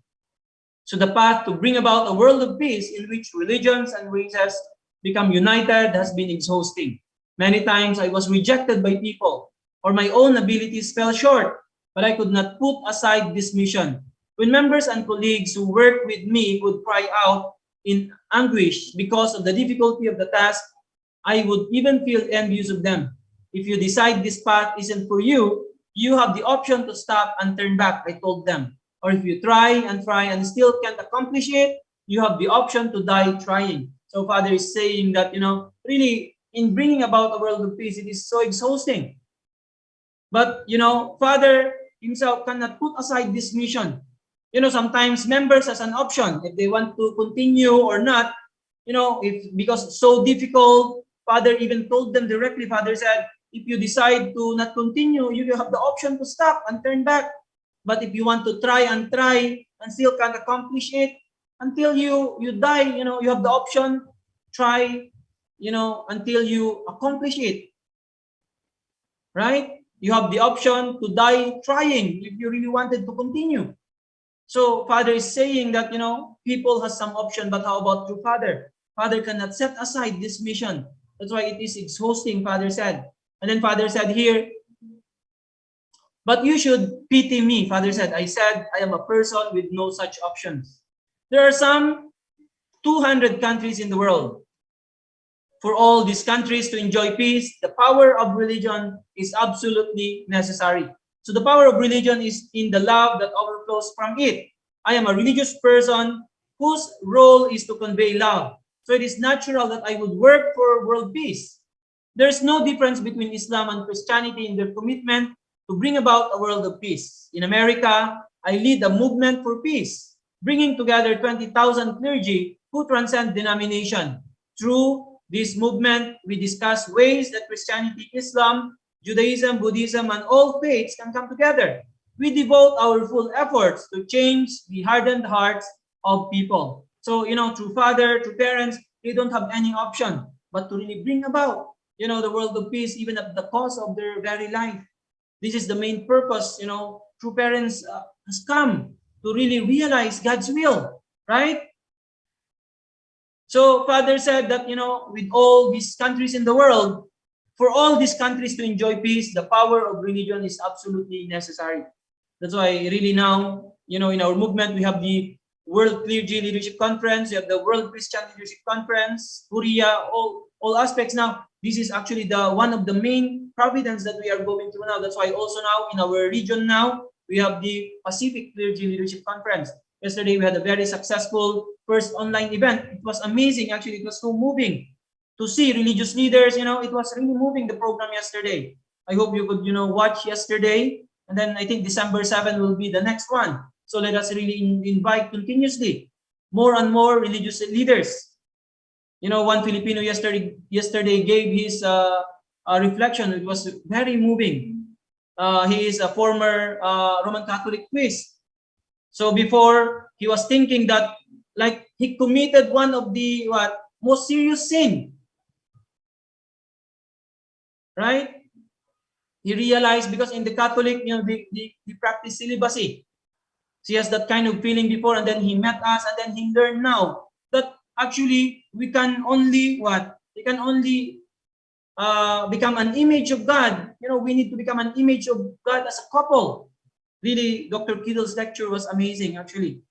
S1: So the path to bring about a world of peace in which religions and races become united has been exhausting. Many times I was rejected by people, or my own abilities fell short, but I could not put aside this mission. When members and colleagues who worked with me would cry out in anguish because of the difficulty of the task, I would even feel envious of them. If you decide this path isn't for you, you have the option to stop and turn back, I told them. Or if you try and still can't accomplish it, you have the option to die trying. So Father is saying that, really in bringing about a world of peace, it is so exhausting. But, Father Himself cannot put aside this mission. Sometimes members as an option, if they want to continue or not, because it's so difficult, Father even told them directly, Father said, if you decide to not continue, you have the option to stop and turn back. But if you want to try and still can't accomplish it, until you die, you have the option, try, until you accomplish it. Right? You have the option to die trying if you really wanted to continue. So Father is saying that, people has some option, but how about true Father? Father cannot set aside this mission. That's why it is exhausting, Father said. And then Father said here, but you should pity me, Father said. I said, I am a person with no such options. There are some 200 countries in the world. For all these countries to enjoy peace, the power of religion is absolutely necessary. So the power of religion is in the love that overflows from it. I am a religious person whose role is to convey love. So it is natural that I would work for world peace. There's no difference between Islam and Christianity in their commitment to bring about a world of peace. In America, I lead a movement for peace, bringing together 20,000 clergy who transcend denomination. Through this movement, we discuss ways that Christianity, Islam, Judaism, Buddhism, and all faiths can come together. We devote our full efforts to change the hardened hearts of people. So, true Father, true parents, they don't have any option but to really bring about, the world of peace, even at the cost of their very life. This is the main purpose, true parents has come to really realize God's will, right? So Father said that, with all these countries in the world, for all these countries to enjoy peace, the power of religion is absolutely necessary. That's why really now, in our movement, we have the World Clergy Leadership Conference, we have the World Christian Leadership Conference, Korea, all aspects now. This is actually one of the main providence that we are going through now. That's why also now in our region now, we have the Pacific Clergy Leadership Conference. Yesterday, we had a very successful first online event. It was amazing. Actually, it was so moving to see religious leaders. It was really moving, the program yesterday. I hope you could, watch yesterday. And then I think December 7 will be the next one. So let us really invite continuously more and more religious leaders. One Filipino yesterday gave his reflection. It was very moving. He is a former Roman Catholic priest. So before, he was thinking that like he committed one of the most serious sin. Right? He realized, because in the Catholic, they practice celibacy. So he has that kind of feeling before, and then he met us, and then he learned now that actually we can only We can only become an image of God. We need to become an image of God as a couple. Really, Dr. Kiddle's lecture was amazing, actually.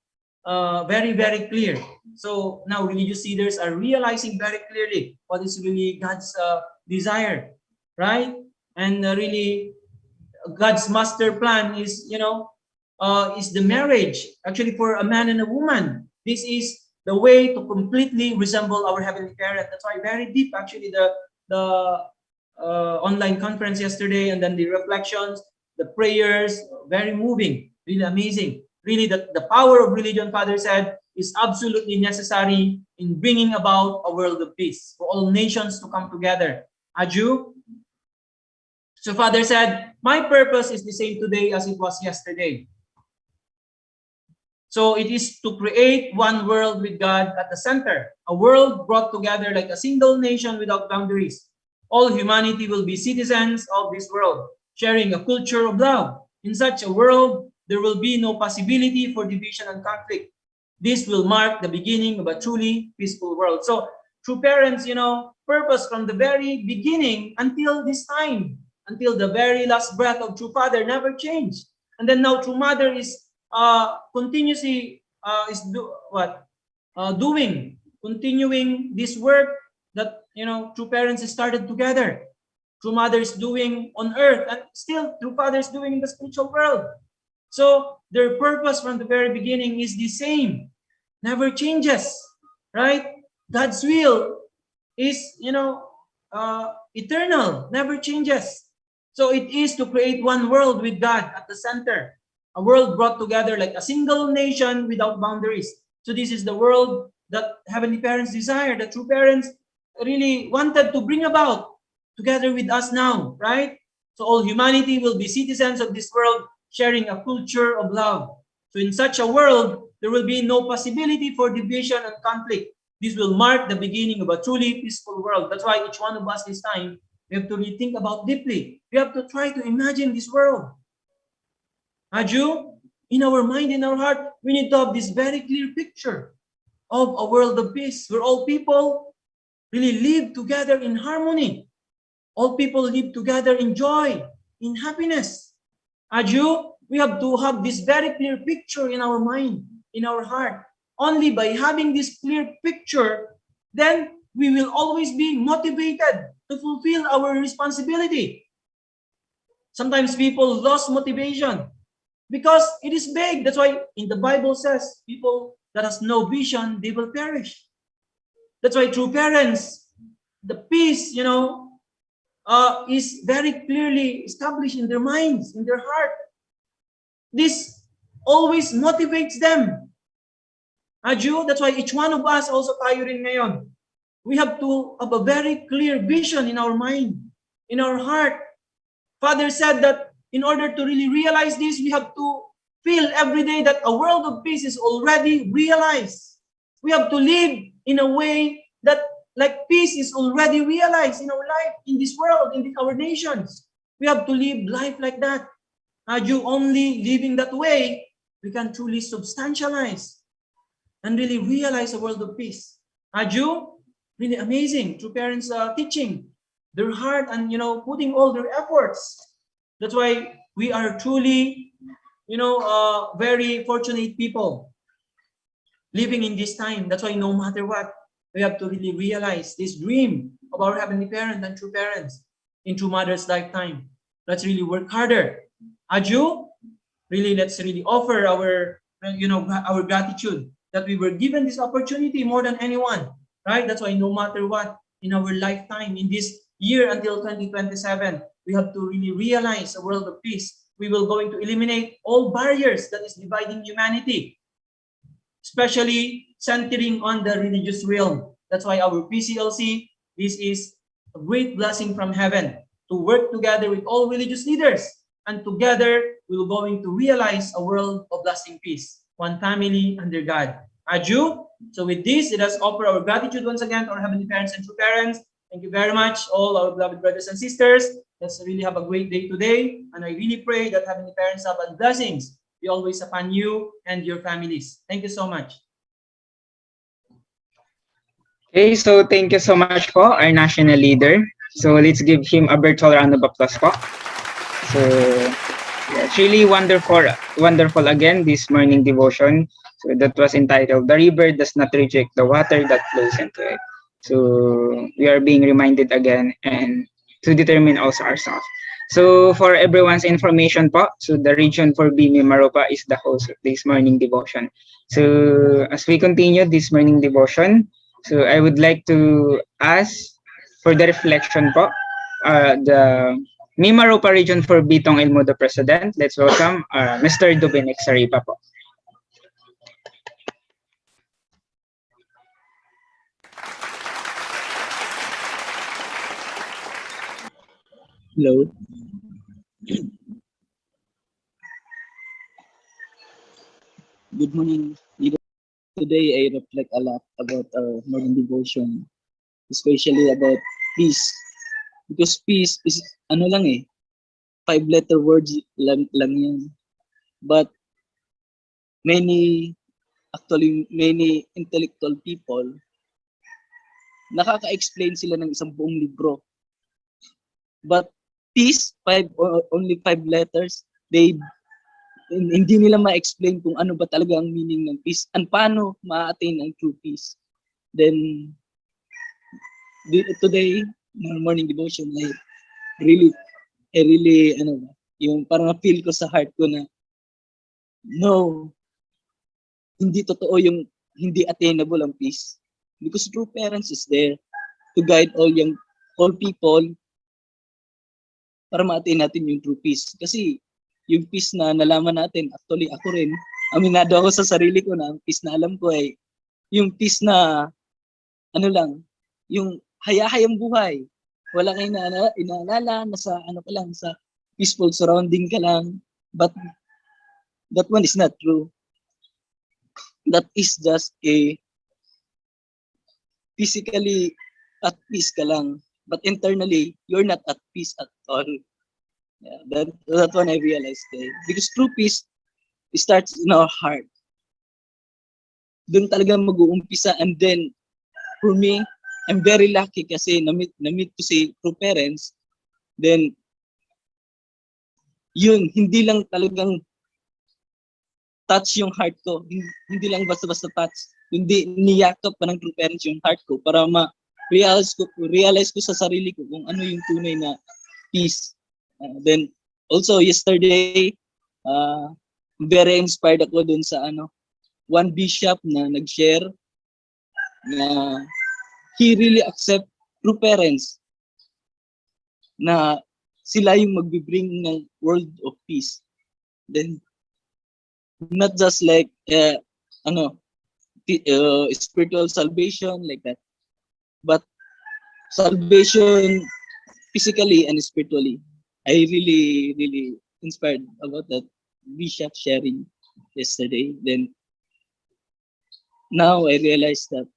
S1: Very, very clear. So now religious leaders are realizing very clearly what is really God's desire, right? And really, God's master plan is, is the marriage, actually, for a man and a woman. This is the way to completely resemble our Heavenly Parent. That's why very deep, actually, the online conference yesterday, and then the reflections, the prayers, very moving, really amazing. Really, the power of religion, Father said, is absolutely necessary in bringing about a world of peace for all nations to come together. Aju? So Father said, my purpose is the same today as it was yesterday. So it is to create one world with God at the center, a world brought together like a single nation without boundaries. All humanity will be citizens of this world, sharing a culture of love. In such a world, there will be no possibility for division and conflict. This will mark the beginning of a truly peaceful world. So true parents, purpose from the very beginning until this time, until the very last breath of true father never changed. And then now true mother is continuously continuing this work that true parents started together. True mother is doing on earth, and still true father is doing in the spiritual world. So their purpose from the very beginning is the same, never changes, right? God's will is eternal, never changes. So it is to create one world with God at the center, a world brought together like a single nation without boundaries. So this is the world that Heavenly Parents desire, that true parents really wanted to bring about together with us now, right? So all humanity will be citizens of this world, sharing a culture of love. So in such a world, there will be no possibility for division and conflict. This will mark the beginning of a truly peaceful world. That's why each one of us this time, we have to really think about deeply. We have to try to imagine this world. Aju, in our mind, in our heart, we need to have this very clear picture of a world of peace where all people really live together in harmony. All people live together in joy, in happiness. Aju, we have to have this very clear picture in our mind, in our heart. Only by having this clear picture, then we will always be motivated to fulfill our responsibility. Sometimes people lost motivation because it is vague. That's why in the Bible says, people that has no vision, they will perish. That's why true parents, the peace, is very clearly established in their minds, in their heart. This always motivates them. Aju, that's why each one of us, also tayo rin ngayon, we have to have a very clear vision in our mind, in our heart. Father said that in order to really realize this, we have to feel every day that a world of peace is already realized. We have to live in a way that like peace is already realized in our life, in this world, in our nations. We have to live life like that. Aju, only living that way, we can truly substantialize and really realize a world of peace. Aju, really amazing. True parents are teaching their heart and putting all their efforts. That's why we are truly very fortunate people living in this time. That's why no matter what, we have to really realize this dream of our Heavenly Parent and true parents in true mother's lifetime. Let's really work harder. Aju, really, let's really offer our our gratitude that we were given this opportunity more than anyone, right? That's why no matter what in our lifetime, in this year until 2027, we have to really realize a world of peace. We will going to eliminate all barriers that is dividing humanity, especially centering on the religious realm. That's why our PCLC, this is a great blessing from heaven to work together with all religious leaders. And together, we're going to realize a world of lasting peace. One family under God. Aju. So with this, let us offer our gratitude once again to our heavenly parents and true parents. Thank you very much, all our beloved brothers and sisters. Let's really have a great day today. And I really pray that heavenly parents have blessings be always upon you and your families. Thank you so much.
S3: Okay, so thank you so much po, our national leader. So let's give him a virtual round of applause po. So yeah, it's really wonderful again, this morning devotion. So that was entitled, "The River Does Not Reject the Water That Flows into It." So we are being reminded again and to determine also ourselves. So for everyone's information po, so the region for Bimi Maropa is the host of this morning devotion. So as we continue this morning devotion, so I would like to ask for the reflection po, the Mimaropa region for Bitong El Mudo President. Let's welcome Mr. Dominic Saripa po.
S6: Hello. Good morning. Today I reflect a lot about our morning devotion, especially about peace. Because peace is ano lang eh, 5-letter words lang yan. But many intellectual people, nakaka-explain sila ng isang buong libro. But peace, only 5 letters, hindi nila ma-explain kung ano ba talaga ang meaning ng peace and paano ma-attain ang true peace. Then, today, in morning devotion, I really, yung parang feel ko sa heart ko na, no, hindi totoo yung hindi attainable ang peace. Because true parents is there to guide all people para ma-attain natin yung true peace. Kasi, yung peace na nalaman natin, actually ako rin, aminado ako sa sarili ko na ang peace na alam ko ay yung peace na yung hayahayang buhay. Wala kang inaalala, nasa ka lang, sa peaceful surrounding ka lang. But that one is not true. That is just a physically at peace ka lang. But internally, you're not at peace at all. Yeah, that one I realized today. Because true peace starts in our heart. Doon talaga mag-uumpisa. And then, for me, I'm very lucky kasi na-meet ko si true parents. Then, yun, hindi lang talagang touch yung heart ko. Hindi lang basta-basta touch. Hindi niyakap pa ng true parents yung heart ko para realize ko sa sarili ko kung ano yung tunay na peace. Then also yesterday, very inspired ako dun sa one bishop na nag-share na he really accept true parents na sila yung magbe-bring ng world of peace. Then not just like spiritual salvation like that, but salvation physically and spiritually. I really inspired about that bishop sharing yesterday. Then now I realized that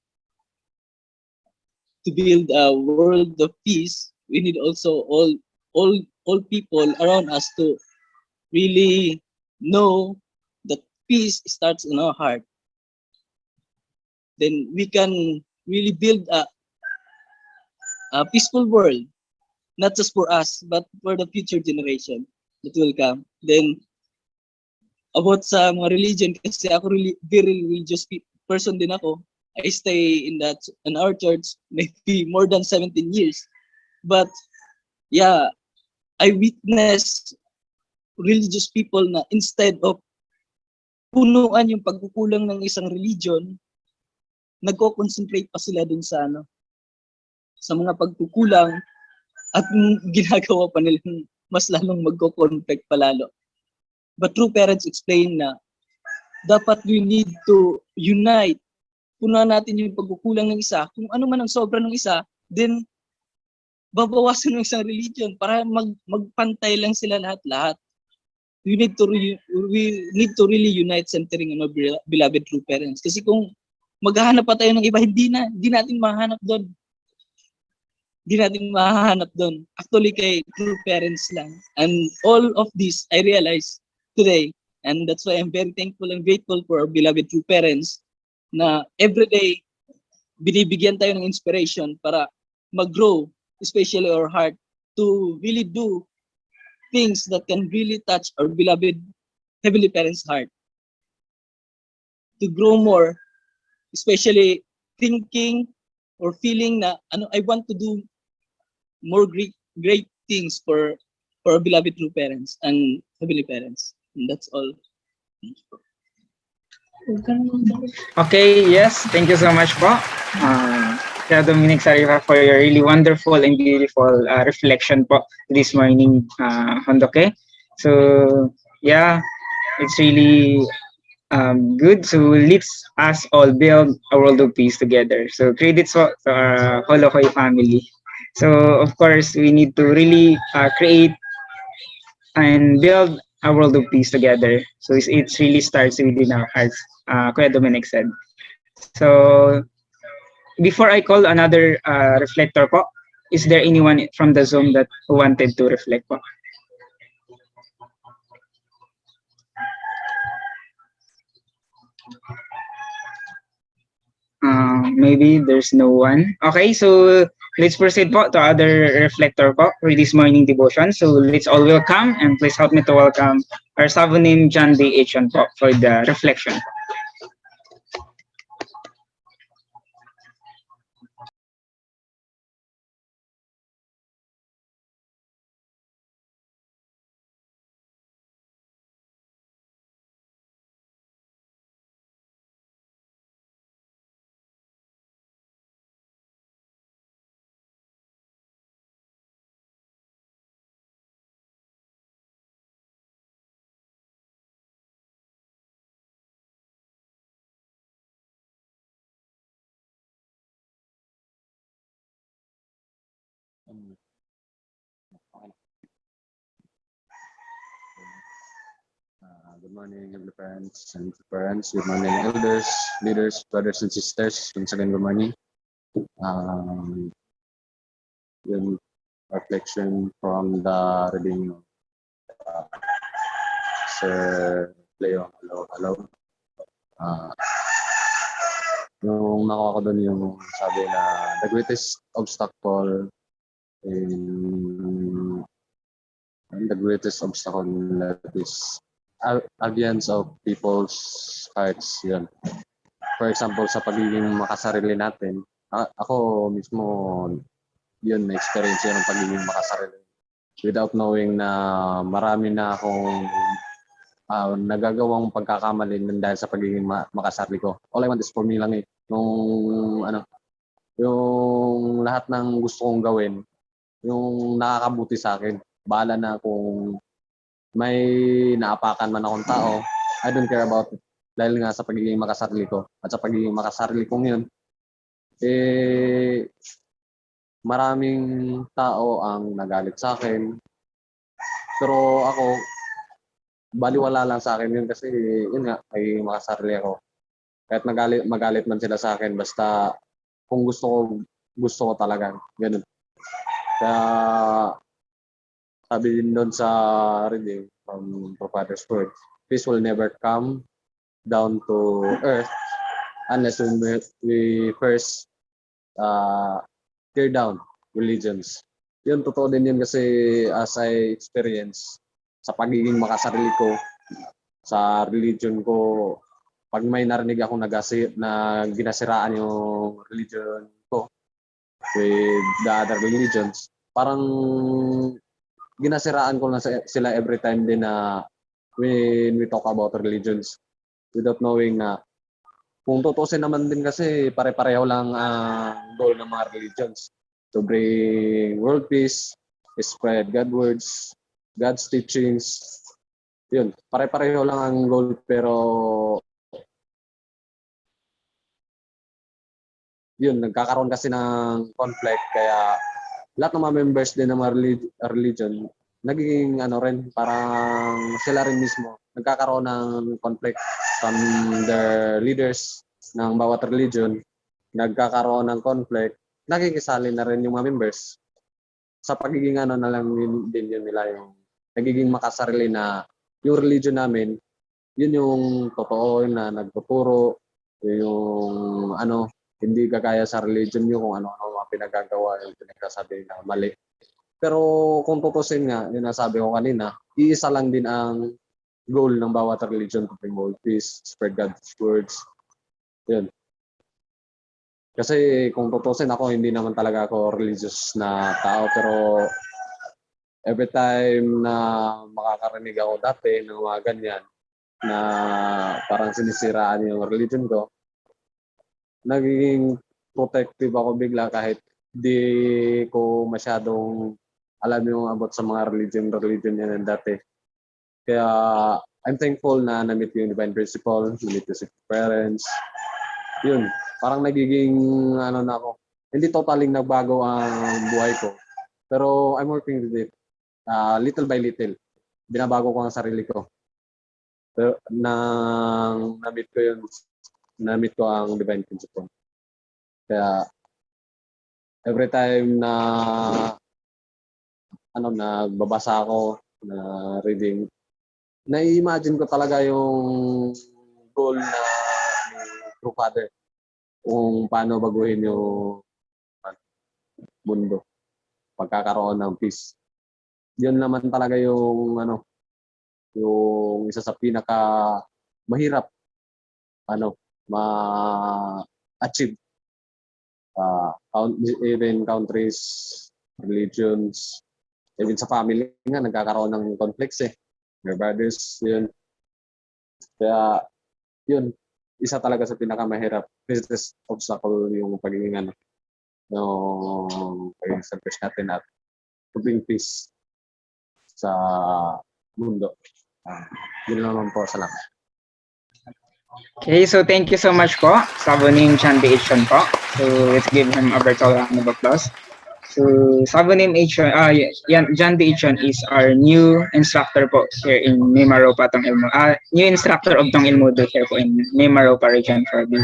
S6: to build a world of peace, we need also all people around us to really know that peace starts in our heart. Then we can really build a peaceful world. Not just for us, but for the future generation that will come. Then, about sa mga religion, kasi ako very religious person din ako. I stay in our church maybe more than 17 years. But, yeah, I witnessed religious people na instead of punuan yung pagkukulang ng isang religion, nagko-concentrate pa sila dun sa sa mga pagkukulang at ginagawa pa nilang mas lalong magko-conflict palalo. But true parents explain na dapat we need to unite. Punuan natin yung pagkukulang ng isa. Kung ano man ang sobra ng isa, then babawasan ng isang religion para magpantay lang sila lahat-lahat. We need to really unite centering on our beloved true parents. Kasi kung maghahanap pa tayo ng iba, hindi natin mahanap doon. Hindi natin mahanap doon. Actually, kay true parents lang. And all of this, I realized today, and that's why I'm very thankful and grateful for our beloved true parents na everyday binibigyan tayo ng inspiration para mag-grow, especially our heart, to really do things that can really touch our beloved Heavenly Parents' heart. To grow more, especially thinking or feeling na I want to do more great things for our beloved true parents and Heavenly Parents. And that's all.
S3: Okay, yes, thank you so much po. Kuya Dominic Sariva for your really wonderful and beautiful reflection po this morning, Hondoke. So, yeah, it's really good. So, let's us all build a world of peace together. So, credits po to our Holokoy family. So, of course, we need to really create and build a world of peace together. So it really starts within our hearts, Kuya Dominic said. So before I call another reflector po, is there anyone from the Zoom that wanted to reflect po? Maybe there's no one. Okay, so let's proceed po to other reflector po for this morning devotion. So let's all welcome and please help me to welcome our Savonim John D. Echon po for the reflection.
S9: Good morning, Heavenly Parents and parents. Good morning, elders, leaders, brothers and sisters. Once again, good morning. Yung reflection from the reading of Sir Leo. Hello. Yung nakuha ko doon yung sabi na the greatest obstacle that is against of people's hearts. Yun. For example, sa pagiging makasarili natin, ako mismo, yun, na-experience yun ang pagiging makasarili. Without knowing na marami na akong nagagawang pagkakamali dahil sa pagiging makasarili ko. All I want is for me lang eh. Yung lahat ng gusto kong gawin, yung nakakabuti sa akin. Bahala na kung may naapakan man akong tao, I don't care about it. Dahil nga sa pagiging makasarili ko. At sa pagiging makasarili kong yun, maraming tao ang nagalit sa akin. Pero ako, baliwala lang sa akin yun kasi yun nga, may makasarili ako. Kahit magalit man sila sa akin, basta kung gusto ko talaga. Ganun. Kaya sabi din doon sa reading from Father's Word, peace will never come down to earth unless we first tear down religions. Yun, totoo din yun kasi as I experience sa pagiging makasarili ko, sa religion ko, pag may narinig ako na ginasiraan yung religion ko with the other religions, parang ginasiraan ko na sila every time din na when we talk about religions. without knowing na kung tutusin naman din kasi pare-pareho lang ang goal ng mga religions. To bring world peace, spread God's words, God's teachings. Yun, pare-pareho lang ang goal pero yun, nagkakaroon kasi ng conflict kaya lahat ng mga members din ng mga religion nagiging rin, parang sila rin mismo nagkakaroon ng conflict from their leaders ng bawat religion, nagkakaroon ng conflict, nakikisali na rin yung mga members sa pagiging na lang din yun nila yung nagiging makasarili na yung religion namin, yun yung totoo na nagtuturo, yung hindi kagaya sa religion nyo kung ano-ano mga pinagagawa yung pinagsasabi na mali. Pero kung tutusin nga, yung nasabi ko kanina, iisa lang din ang goal ng bawat religion to bring world peace, spread God's words. Yun. Kasi kung tutusin ako, hindi naman talaga ako religious na tao, pero every time na makakarinig ako dati ng mga ganyan, na parang sinisiraan yung religion ko, nagiging protective ako bigla kahit di ko masyadong alam yung about sa mga religion yan dati. Kaya I'm thankful na na-meet yung divine principle, na-meet yung parents. Yun, parang nagiging na ako. Hindi totally nagbago ang buhay ko. Pero I'm working with it. Little by little. Binabago ko ang sarili ko. Pero nang na-meet ko ang divine principle. Kaya every time na nagbabasa ako na reading, na-imagine ko talaga yung goal na ni True Father kung paano baguhin yung mundo, pagkakaroon ng peace. Yun naman talaga yung yung isa sa pinaka mahirap ma-achieve. Even countries, religions, even sa family nga nagkakaroon ng conflicts Your brothers, yun. Kaya yun, isa talaga sa pinakamahirap greatest obstacle yung pagiging pagiging selfish natin at to bring peace sa mundo. Yun naman po, salamat.
S3: Okay, so thank you so much po, Sabonim Chandy Ichon po. So let's give him a virtual round of applause. So Sabonim Ichon, Chandy Ichon is our new instructor po here in Mimaropa, Tong Ilmo. New instructor of Tong Ilmudo here po in Mimaropa region for me.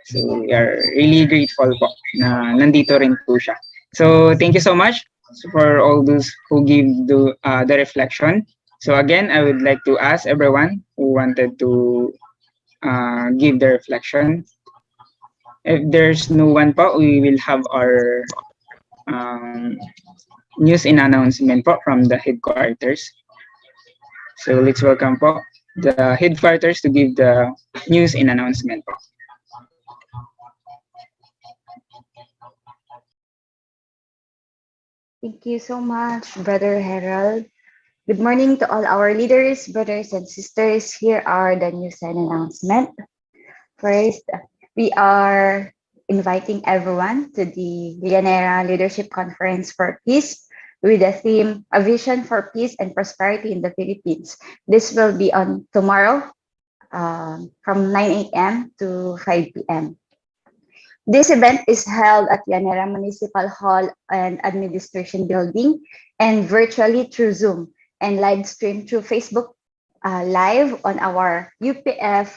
S3: So we are really grateful po na nandito rin po siya. So thank you so much for all those who give the reflection. So again, I would like to ask everyone who wanted to give the reflection. If there's no one po, we will have our news and announcement po from the headquarters. So let's welcome po the headquarters to give the news and announcement po.
S10: Thank you so much, Brother Harold. Good morning to all our leaders, brothers and sisters. Here are the news and announcement. First, we are inviting everyone to the Llanera Leadership Conference for Peace with the theme, A Vision for Peace and Prosperity in the Philippines. This will be on tomorrow from 9 a.m. to 5 p.m. This event is held at Llanera Municipal Hall and Administration Building and virtually through Zoom and live stream through Facebook Live on our UPF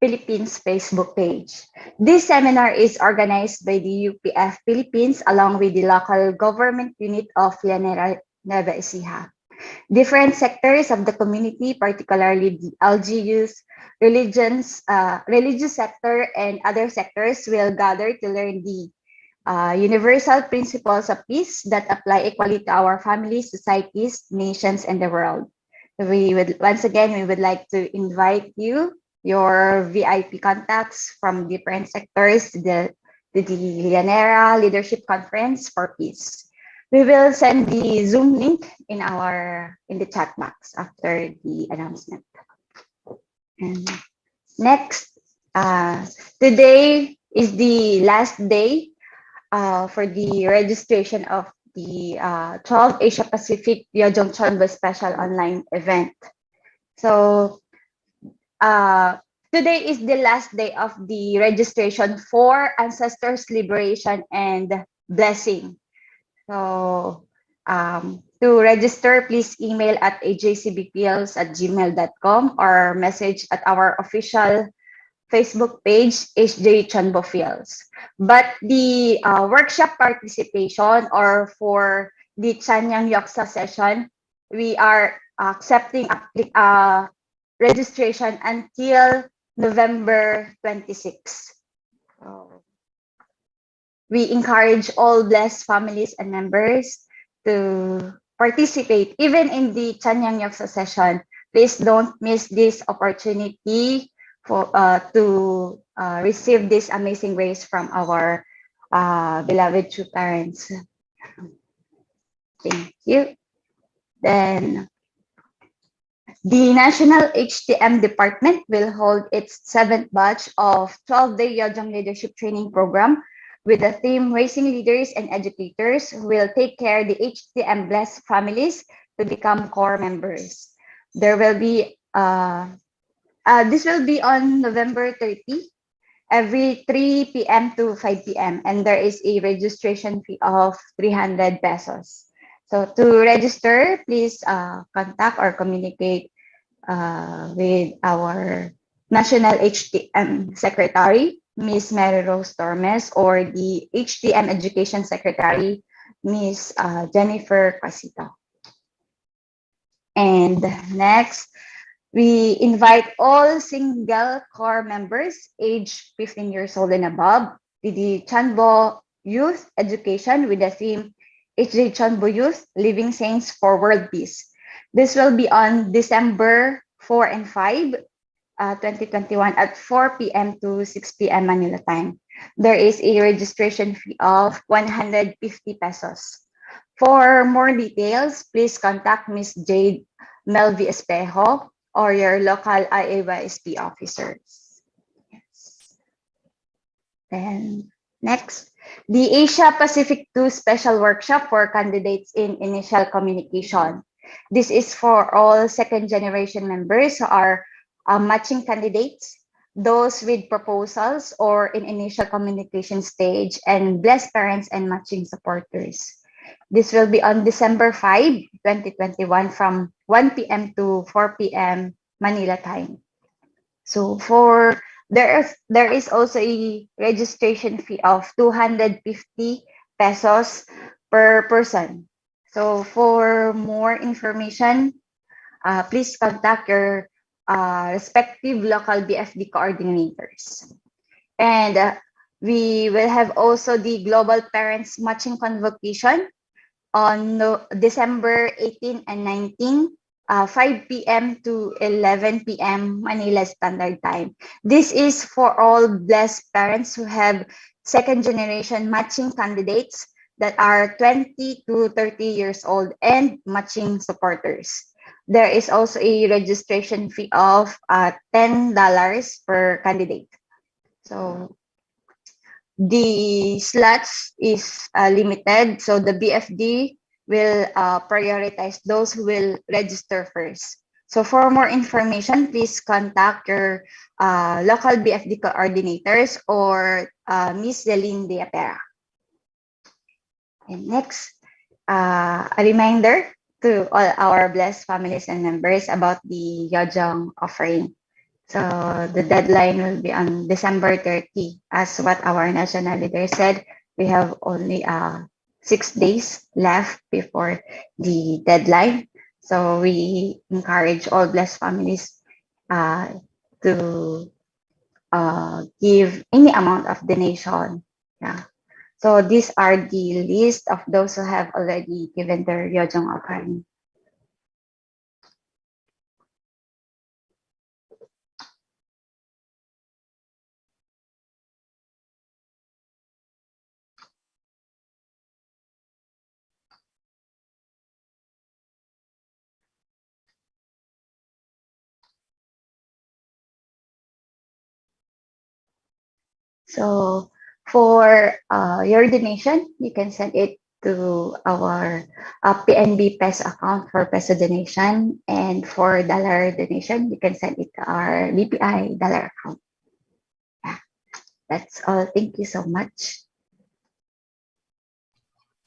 S10: Philippines Facebook page. This seminar is organized by the UPF Philippines along with the local government unit of Llanera, Nueva Ecija. Different sectors of the community, particularly the LGUs, religious sector, and other sectors will gather to learn the universal principles of peace that apply equally to our families, societies, nations, and the world. Once again, we would like to invite you, your VIP contacts from different sectors to the Llanera Leadership Conference for Peace. We will send the Zoom link in the chat box after the announcement. And Next, today is the last day for the registration of the 12 Asia Pacific Yeojong Chonbul Special Online Event. So today is the last day of the registration for Ancestors Liberation and Blessing. So to register, please email at ajcbpls@gmail.com or message at our official Facebook page, HJ Chonbo Fields. But the workshop participation or for the Chanyang Yoksa session, we are accepting registration until November 26. We encourage all blessed families and members to participate even in the Chanyang Yoksa session. Please don't miss this opportunity for to receive this amazing grace from our beloved true parents. Thank you. Then the National HTM Department will hold its 7th batch of 12-day Yeojong Leadership Training Program with the theme Raising Leaders and Educators who will take care the HTM blessed families to become core members. There will be this will be on November 30, every 3 p.m. to 5 p.m. and there is a registration fee of 300 pesos. So to register, please contact or communicate with our National HTM Secretary, Ms. Mary Rose Tormes, or the HTM Education Secretary, Ms. Jennifer Casito. And next, we invite all single core members aged 15 years old and above to the Chanbo Youth Education with the theme HJ Chanbo Youth Living Saints for World Peace. This will be on December 4 and 5, 2021 at 4 p.m. to 6 p.m. Manila time. There is a registration fee of 150 pesos. For more details, please contact Ms. Jade Melvi Espejo or your local IAYSP officers. Yes. Then next, the Asia Pacific 2 Special Workshop for candidates in initial communication. This is for all second generation members who are matching candidates, those with proposals or in initial communication stage, and blessed parents and matching supporters. This will be on December 5, 2021 from 1 p.m. to 4 p.m. Manila time. So there is also a registration fee of 250 pesos per person. So for more information, please contact your respective local BFD coordinators. And we will have also the Global Parents Matching Convocation on December 18 and 19, 5 p.m. to 11 p.m. Manila Standard Time. This is for all blessed parents who have second generation matching candidates that are 20 to 30 years old and matching supporters. There is also a registration fee of $10 per candidate. So the slots is limited, so the BFD will prioritize those who will register first. So for more information, please contact your local BFD coordinators or Ms. Celine De Apera. And next, a reminder to all our blessed families and members about the Yeojong offering. So the deadline will be on December 30. As what our national leader said, we have only 6 days left before the deadline. So we encourage all blessed families to give any amount of donation. Yeah. So these are the list of those who have already given their Yeojong offering. So for your donation, you can send it to our PNB Peso account for peso donation, and for dollar donation, you can send it to our BPI dollar account. Yeah, that's all. Thank you so much.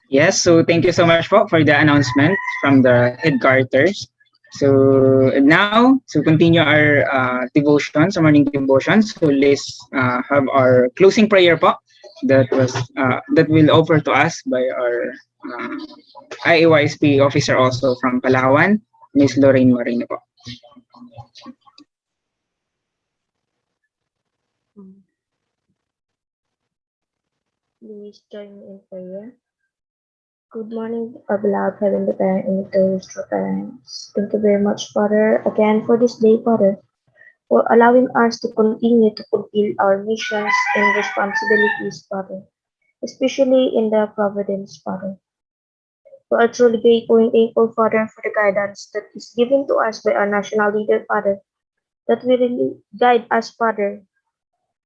S3: Yes, so thank you so much for the announcement from the headquarters. So now to continue our devotions, our morning devotions. So let's have our closing prayer po that will offer to us by our IAYSP officer also from Palawan, Miss Lorraine Moreno po.
S11: Please join me in prayer. Good morning, our beloved Heavenly Parent and those true parents. Thank you very much, Father, again for this day, Father, for allowing us to continue to fulfill our missions and responsibilities, Father, especially in the providence, Father. We are truly grateful and thankful, Father, for the guidance that is given to us by our national leader, Father, that will really guide us, Father,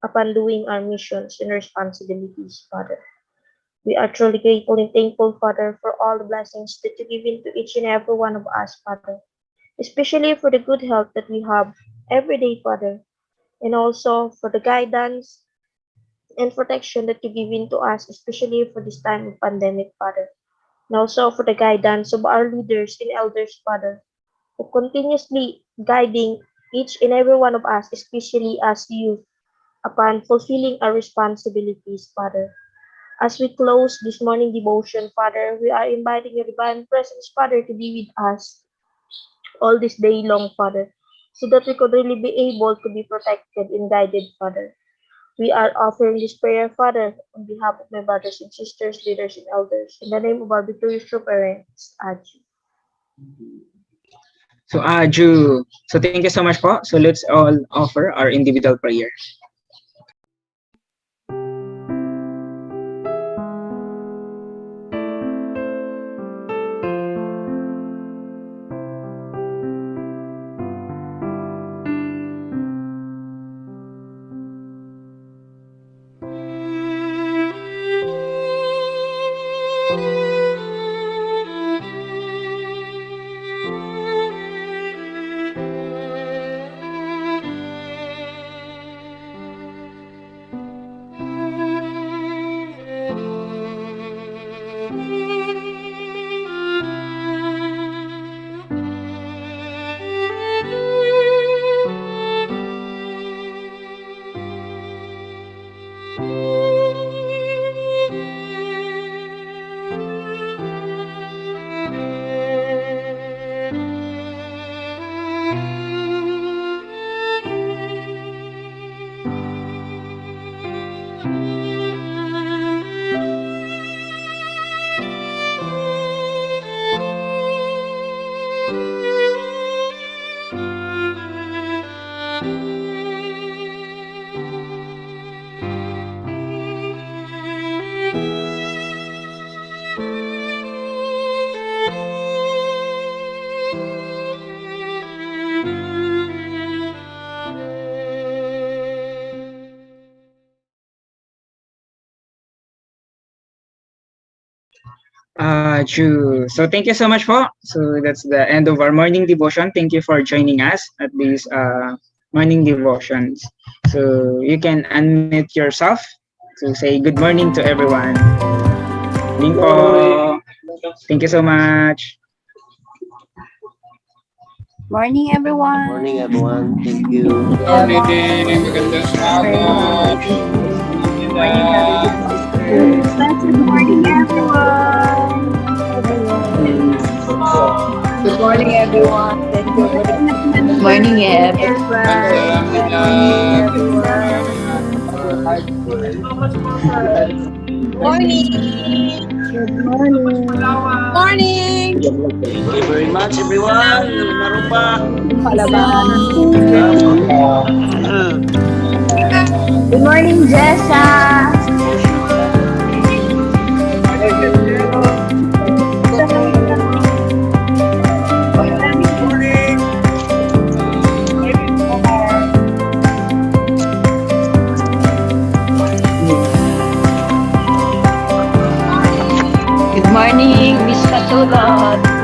S11: upon doing our missions and responsibilities, Father. We are truly grateful and thankful, Father, for all the blessings that you give into each and every one of us, Father, especially for the good health that we have every day, Father, and also for the guidance and protection that you give into us, especially for this time of pandemic, Father, and also for the guidance of our leaders and elders, Father, who continuously guiding each and every one of us, especially as youth, upon fulfilling our responsibilities, Father. As we close this morning devotion, Father, we are inviting your divine presence, Father, to be with us all this day long, Father, so that we could really be able to be protected and guided, Father. We are offering this prayer, Father, on behalf of my brothers and sisters, leaders and elders, in the name of our victorious true parents, Aju.
S3: So Aju, so thank you so much po. So let's all offer our individual prayer. True. So thank you so much po. So that's the end of our morning devotion. Thank you for joining us at these morning devotions. So you can unmute yourself to say good morning to everyone. Morning po. Thank you so much.
S12: Morning, everyone.
S13: Morning, everyone. Thank you.
S7: Morning. Magandang umaga.
S12: Morning, brothers and sisters. Blessed morning, everyone.
S14: Good morning, everyone. Thank you very much.
S12: Good
S10: Morning, Eb.
S7: Salamat.
S14: Morning.
S11: Good morning.
S14: Morning.
S13: Thank you very much, everyone. Marupa.
S10: Good morning, Jessa.
S12: you, Lord.